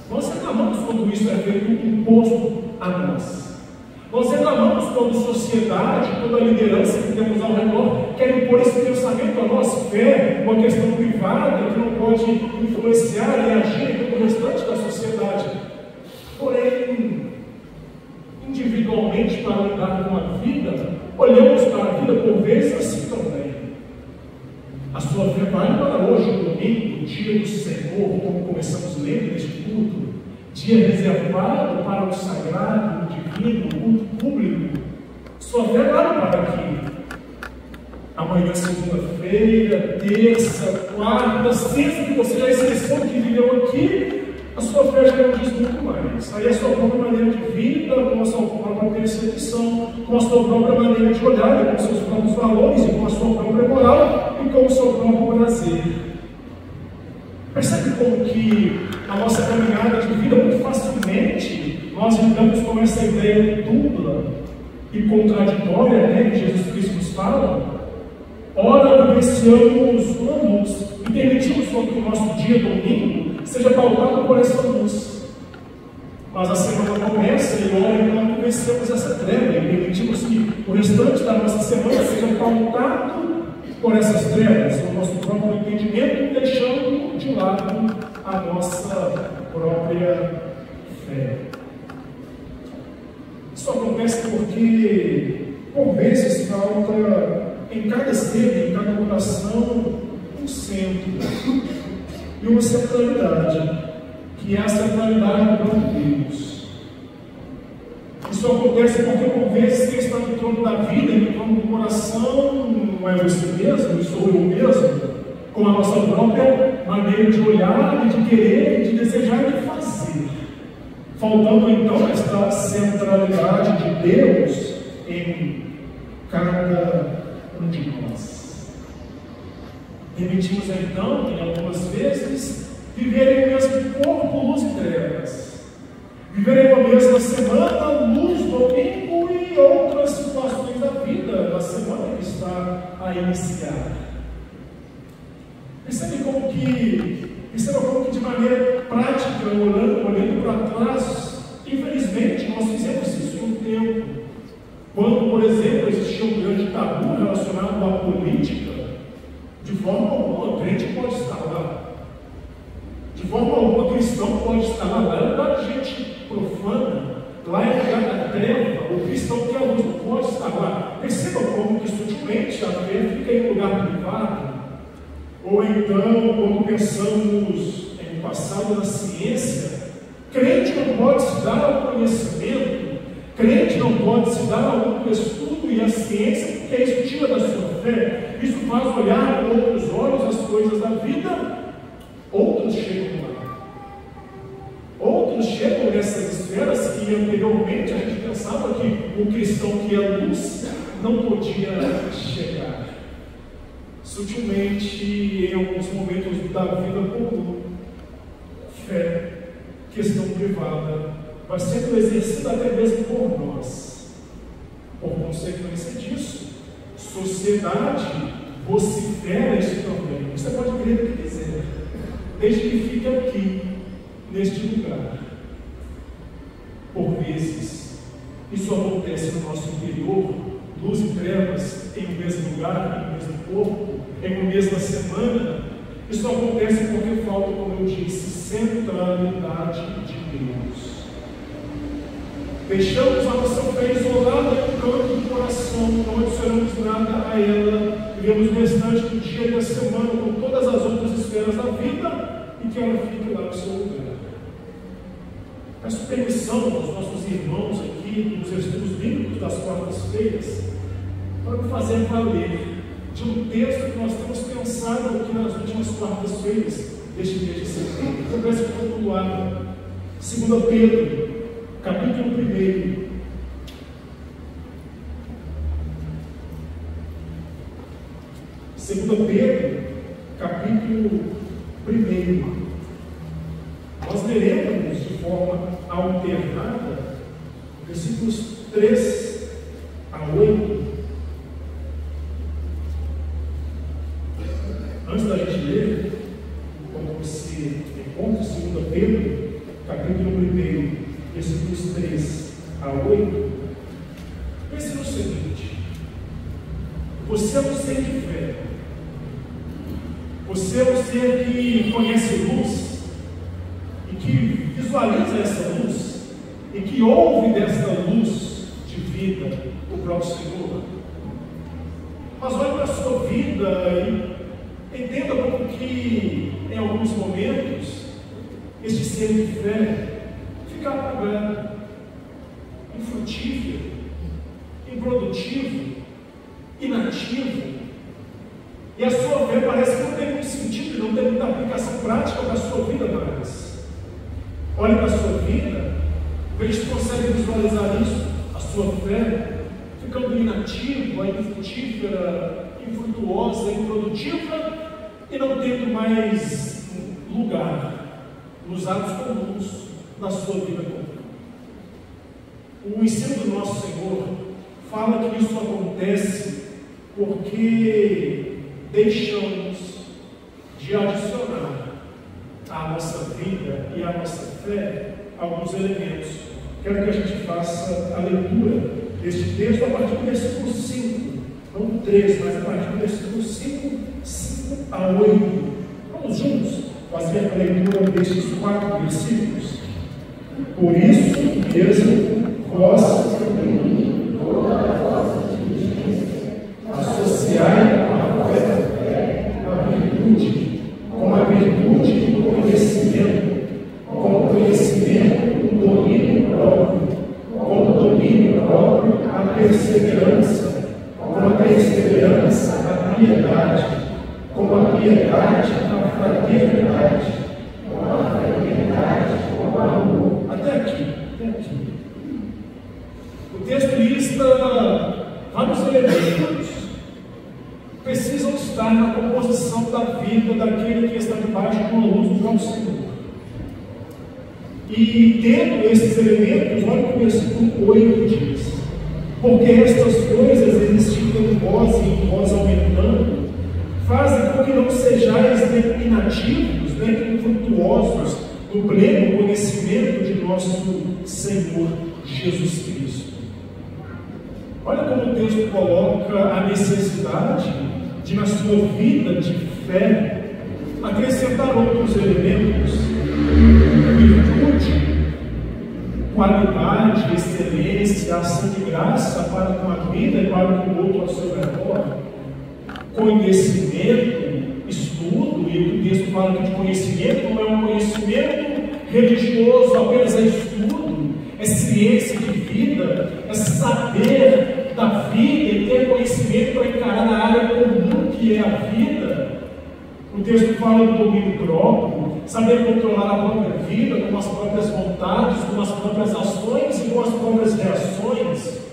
Speaker 1: Nós reclamamos quando isso é feito imposto a nós. Nós reclamamos quando sociedade, toda a liderança que temos ao redor quer impor esse pensamento a nós. Fé, uma questão privada que não pode influenciar e agir em todo o restante da sociedade. Porém, individualmente, para lidar com a vida, olhamos para a vida por vezes assim também. A sua fé vale para hoje, o domingo, o dia do Senhor, como começamos lendo neste culto, dia reservado para o sagrado, o divino, o culto público. Sua fé vale para aqui. Amanhã, segunda-feira, terça, quarta, sexta, que você já esqueceu que viveu aqui, a sua fé já não diz muito mais. Aí é a sua própria maneira de vida, com a sua própria percepção, com a sua própria maneira de olhar, com os seus próprios valores, e com a sua própria moral e com o seu próprio prazer. Percebe como que a nossa caminhada de vida, muito facilmente, nós lidamos com essa ideia dupla e contraditória, né, que Jesus Cristo nos fala. Ora, vivenciamos uma luz e permitimos que o nosso dia domingo seja pautado por essa luz. Mas a semana começa e ora, então vivenciamos essa treva e permitimos que o restante da nossa semana seja pautado por essas trevas, o nosso próprio entendimento, deixando de lado a nossa própria fé. Isso acontece porque, por vezes, falta em cada ser, em cada coração, um centro e uma centralidade, que é a centralidade do próprio Deus. Isso acontece porque, por vezes, quem está no trono da vida e no trono do coração não é você mesmo, sou eu mesmo, com a nossa própria maneira de olhar, de querer, de desejar e de fazer. Faltando, então, esta centralidade de Deus em cada um de nós. Permitimos, então, em algumas vezes, viver em o mesmo corpo, luz e trevas. Viver em uma mesma semana, luz, domingo e outras situações da vida da semana que está a iniciar. Perceba como que de maneira prática, olhando para trás, infelizmente nós fizemos isso em um tempo. Quando, por exemplo, existia um grande tabu relacionado à política, de forma alguma o crente pode estar lá. De forma alguma o cristão pode estar lá. Lá é lugar de gente profana, lá é lugar da treva, o cristão que é a luz não pode estar lá. Perceba como que sutilmente a fé fica em lugar privado. Ou então, quando pensamos em passado da ciência, crente não pode se dar ao conhecimento, crente não pode se dar ao estudo e à ciência, porque isso tira da sua fé. Isso faz olhar com outros olhos as coisas da vida. Outros chegam lá. Outros chegam nessas esferas que anteriormente a gente pensava que o cristão que é luz não podia chegar. Sutilmente, em alguns momentos da vida comum, fé, questão privada, vai sendo exercida até mesmo por nós. Por consequência disso, sociedade vocifera isso também. Você pode crer o que quiser, desde que fique aqui, neste lugar. Por vezes, isso acontece no nosso interior, luz e trevas em um mesmo lugar, em um mesmo corpo, em uma mesma semana. Isso acontece porque falta, como eu disse, centralidade de Deus. Deixamos a nossa fé isolada em um canto do coração, não adicionamos nada a ela, vivemos o restante do dia e da semana com todas as outras esferas da vida e que ela fique lá no seu lugar. Peço permissão aos nossos irmãos aqui nos estudos bíblicos das quartas-feiras para me fazer valer de um texto que nós temos pensado aqui nas últimas quartas-feiras deste mês de setembro. Eu peço que todo mundo abra 2 Pedro, capítulo 1. 2 Pedro, capítulo 1. Nós leremos de forma alternada versículos 3 a 8. Antes da gente ler, como você encontra 2 Pedro, capítulo 1, versículos 3 a 8, pense no seguinte: você é um ser de fé, você é um ser que conhece luz, e que visualiza essa luz, e que ouve dessa luz de vida o próprio Senhor. Mas olhe para a sua vida e entenda como que, em alguns momentos, este ser de fé fica apagado, infrutífero, improdutivo, inativo. E a sua fé parece que não tem muito sentido, não tem muita aplicação prática para a sua vida mais. Olhe para a sua vida, veja se consegue visualizar isso, a sua fé ficando inativa, infrutífera, infrutuosa, improdutiva e não tendo mais lugar nos atos comuns da sua vida comum. O ensino do nosso Senhor fala que isso acontece porque deixamos de adicionar à nossa vida e à nossa fé alguns elementos. Quero que a gente faça a leitura deste texto a partir do versículo 5, não 3, mas a partir do versículo 5 a 8. Vamos juntos fazer a leitura destes 4 versículos. Por isso mesmo, vós também, toda a vossa diligência, associai a fé, a virtude, com a virtude o conhecimento, com o conhecimento o domínio próprio, com o domínio próprio a perseverança, com a perseverança a piedade, com a piedade a fraternidade, com a fraternidade o amor. Até aqui. O texto lista vários elementos que precisam estar na composição da vida daquele que está debaixo de uma luz do próprio Senhor. E tendo esses elementos, olha o que o versículo 8 diz: porque estas coisas existindo em vós e em vós aumentando, fazem com que não sejais nem inativos, nem infrutuosos no pleno conhecimento de nosso Senhor Jesus Cristo. Olha como o texto coloca a necessidade de, na sua vida de fé, acrescentar outros elementos: virtude, qualidade, excelência, ação de graça para com a vida e para com o outro ao seu redor, conhecimento, estudo. E o texto fala aqui de conhecimento, não é um conhecimento religioso, apenas é estudo, é ciência de vida, é saber da vida e ter conhecimento para encarar a área comum que é a vida. O texto fala do domínio próprio, saber controlar a própria vida, com as próprias vontades, com as próprias ações e com as próprias reações.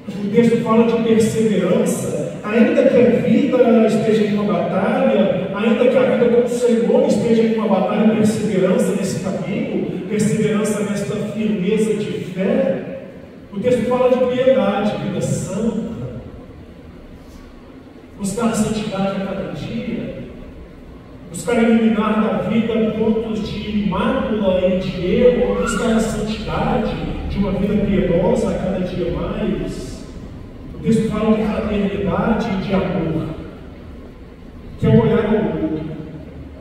Speaker 1: O texto fala de perseverança, ainda que a vida esteja em uma batalha, ainda que a vida com o Senhor esteja em uma batalha, perseverança nesse caminho, perseverança nesta firmeza de fé. O texto fala de piedade, vida santa, buscar a santidade a cada dia, buscar eliminar da vida pontos de mácula e de erro, buscar a santidade de uma vida piedosa a cada dia mais. O texto fala de fraternidade e de amor, que é olhar ao outro,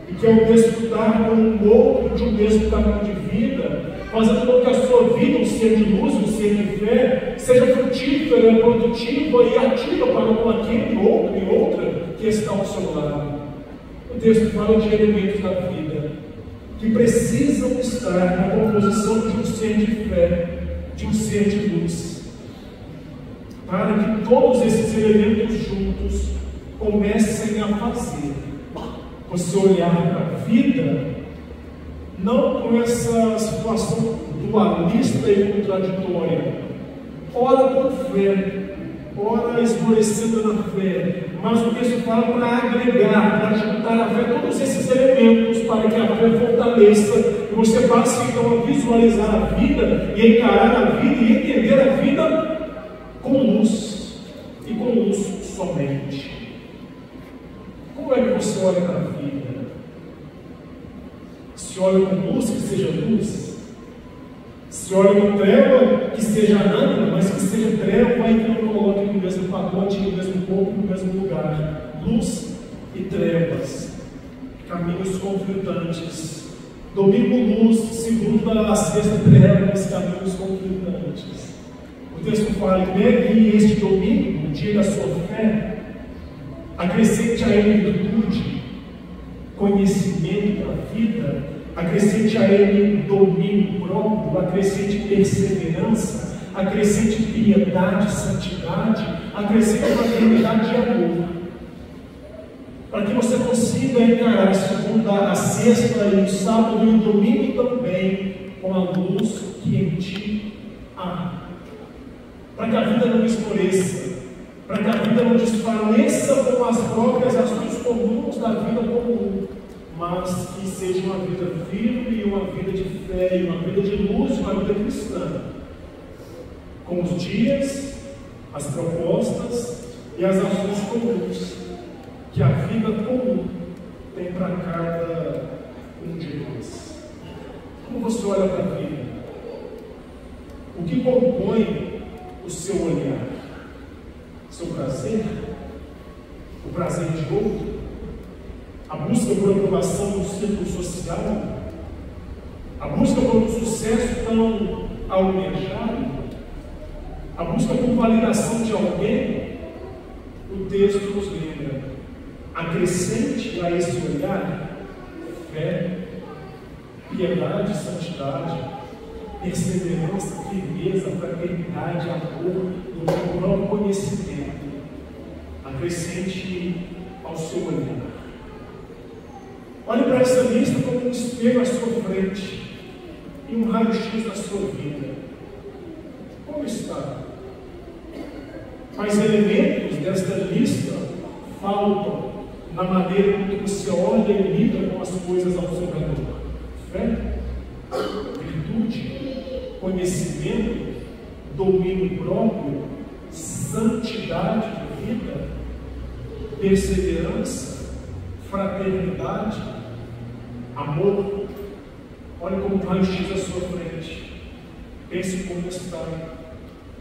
Speaker 1: e que é o desfrutar com o outro de um mesmo caminho de vida, fazendo com que a sua vida, um ser de luz, um ser de fé, seja frutífera, produtiva e ativa para com aquele outro e outra que está ao seu lado. O texto fala de elementos da vida que precisam estar na composição de um ser de fé, de um ser de luz. para que todos esses elementos juntos comecem a fazer você olhar para a vida não com essa situação dualista e contraditória, ora com fé, ora esmorecida na fé, mas o texto fala para agregar, para juntar a fé todos esses elementos para que a fé fortaleça e você passe então a visualizar a vida e encarar a vida e entender a vida com luz e com luz somente. Como é que você olha para a vida? Se olha com luz, que seja luz. Se olha com treva, que seja nada, mas que seja treva e que não coloque no mesmo pacote, no mesmo corpo, no mesmo lugar. Luz e trevas, caminhos conflitantes. Domingo luz, segunda a sexta trevas, caminhos conflitantes. O texto fala: pegue este domingo, o dia da sua fé, acrescente a ele virtude, conhecimento da vida, acrescente a ele domínio próprio, acrescente perseverança, acrescente piedade, santidade, acrescente fraternidade e amor, para que você consiga encarar a segunda, a sexta e o sábado e o domingo também com a luz que em ti há, para que a vida não esmoreça, para que a vida não desfaleça com as próprias ações comuns da vida comum, mas que seja uma vida firme, uma vida de fé, uma vida de luz, uma vida cristã, com os dias, as propostas e as ações comuns que a vida comum tem para cada um de nós. Como você olha para a vida? O que compõe o seu olhar? Seu prazer? O prazer de outro? A busca por aprovação no círculo social? A busca por um sucesso tão almejado? A busca por validação de alguém? O texto nos lembra: acrescente a esse olhar fé, piedade, santidade, perseverança, firmeza, fraternidade, amor, no meu próprio conhecimento. Acrescente ao seu olhar. Olhe para essa lista como um espelho à sua frente e um raio-x da sua vida. Como está? Quais elementos desta lista faltam na maneira como você olha e lida com as coisas ao seu redor? Fé, virtude, conhecimento, domínio próprio, santidade de vida, perseverança, fraternidade, amor. Olhe como um raio-x à sua frente. Pense como está.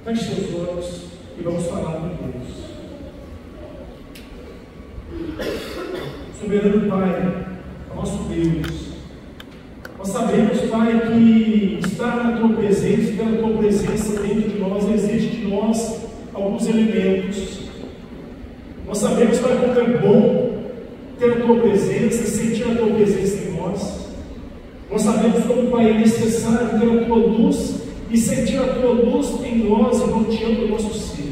Speaker 1: Feche seus olhos e vamos falar com Deus. Soberano Pai, nosso Deus, nós sabemos, Pai, que estar na Tua presença, pela Tua presença dentro de nós, exige de nós alguns elementos. Nós sabemos, Pai, como é bom ter a Tua presença, sentir a Tua presença em nós. Nós sabemos como, Pai, é necessário ter a Tua luz e sentir a Tua luz em nós e norteando o nosso ser.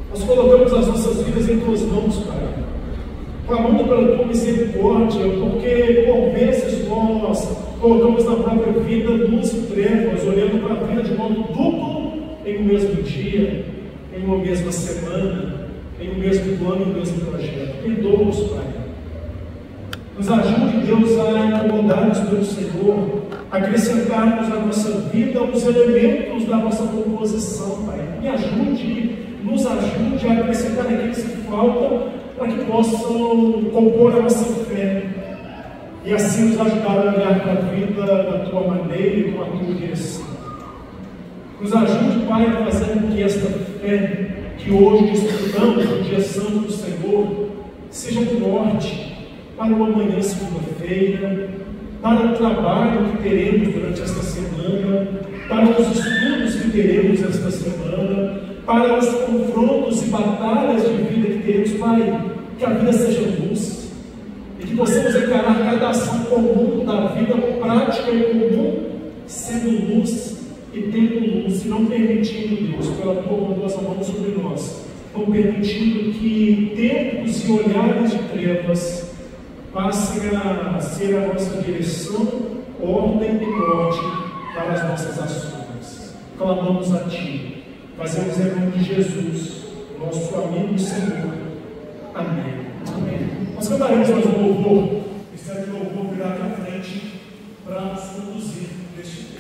Speaker 1: Nós colocamos as nossas vidas em Tuas mãos, Pai, clamando pela Tua misericórdia, porque por vezes nós colocamos na própria vida luz e trevas, olhando para a vida de modo duplo em um mesmo dia, em uma mesma semana, em um mesmo ano, em um mesmo projeto. Perdoa-nos, Pai. Nos ajude, Deus, a incomodarmos pelo Senhor, acrescentarmos à nossa vida os elementos da nossa composição, Pai. Me ajude, nos ajude a acrescentar aqueles que faltam, para que possam compor a nossa fé e assim nos ajudar a olhar para a vida da Tua maneira e com a Tua direção. Nos ajude, Pai, a fazer com que esta fé que hoje desfrutamos no dia santo do Senhor seja um norte para uma manhã segunda-feira, para o trabalho que teremos durante esta semana, para os estudos que teremos esta semana, para os confrontos e batalhas de vida que teremos, Pai, que a vida seja luz e que possamos encarar cada ação comum da vida prática e comum sendo luz e tendo luz, e não permitindo, Deus, pela tua bondosa mão sobre nós, não permitindo que tempos e olhares de trevas passem a ser a nossa direção, ordem e norte para as nossas ações. Clamamos a Ti, fazemos em nome de Jesus, nosso amigo e Senhor. Amém. Amém. Nós cantaremos mais um louvor. Esse é o louvor virar aqui à frente para nos conduzir neste tempo.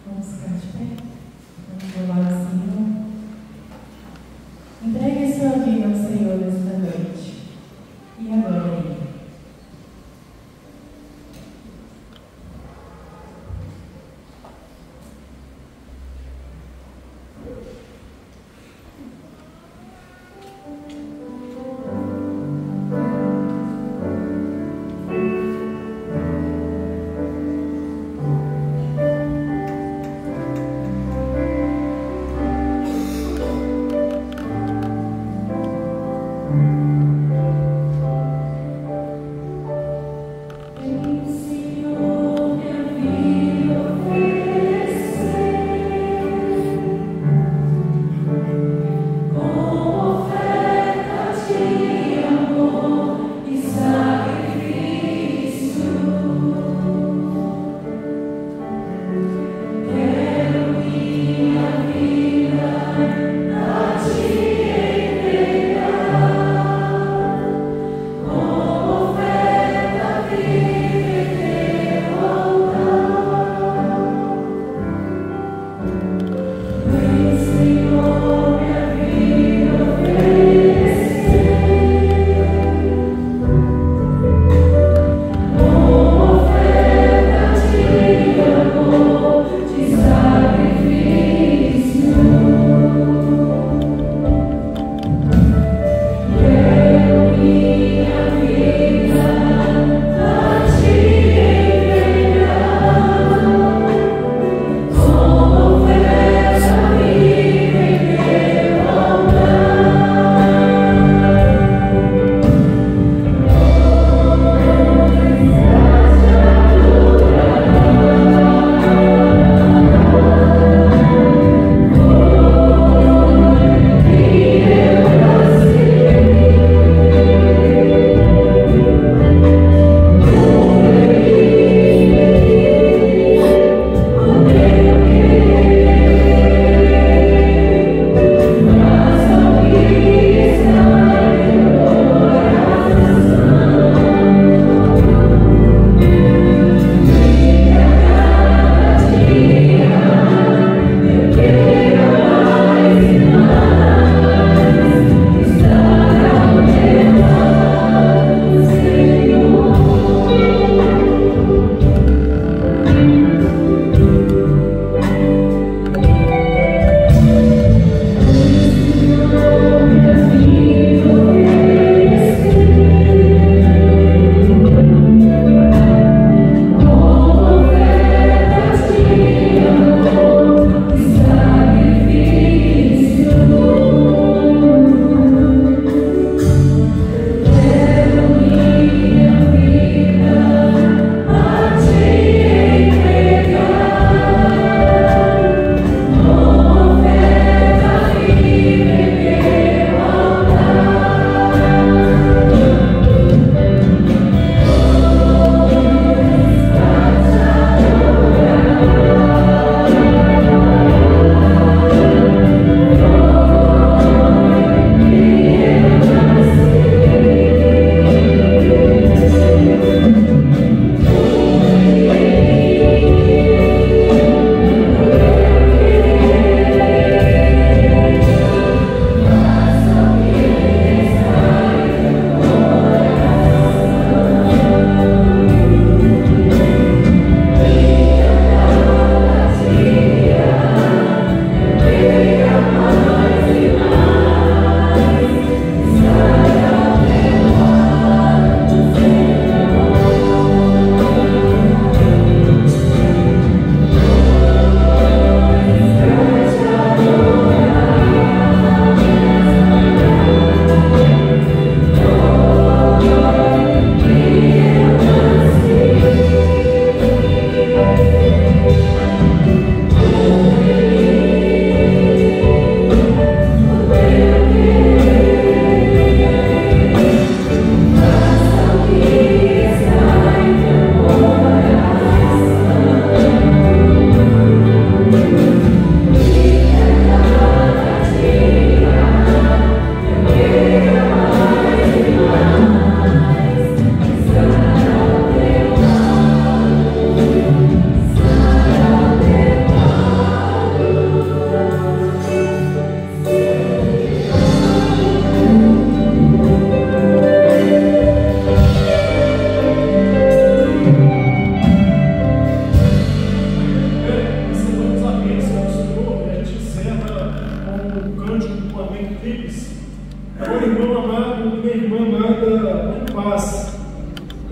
Speaker 3: Vamos ficar de pé. Vamos louvar o Senhor. Entregue sua vida ao Senhor nesta noite. E agora,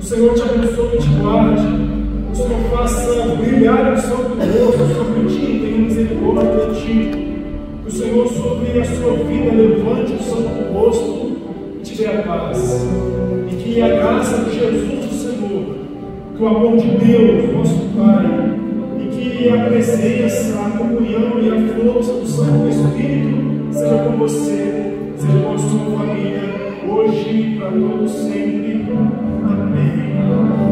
Speaker 1: Senhor te abençoe e te guarde. O Senhor faça brilhar o santo rosto sobre ti e tenha misericórdia de ti. Que o Senhor sobre a sua vida levante o santo rosto e te dê a paz. E que a graça de Jesus, o Senhor, que o amor de Deus, nosso Pai, e que a presença, a comunhão e a força do Santo Espírito seja com você, seja com a sua família, hoje e para todos sempre. Amém.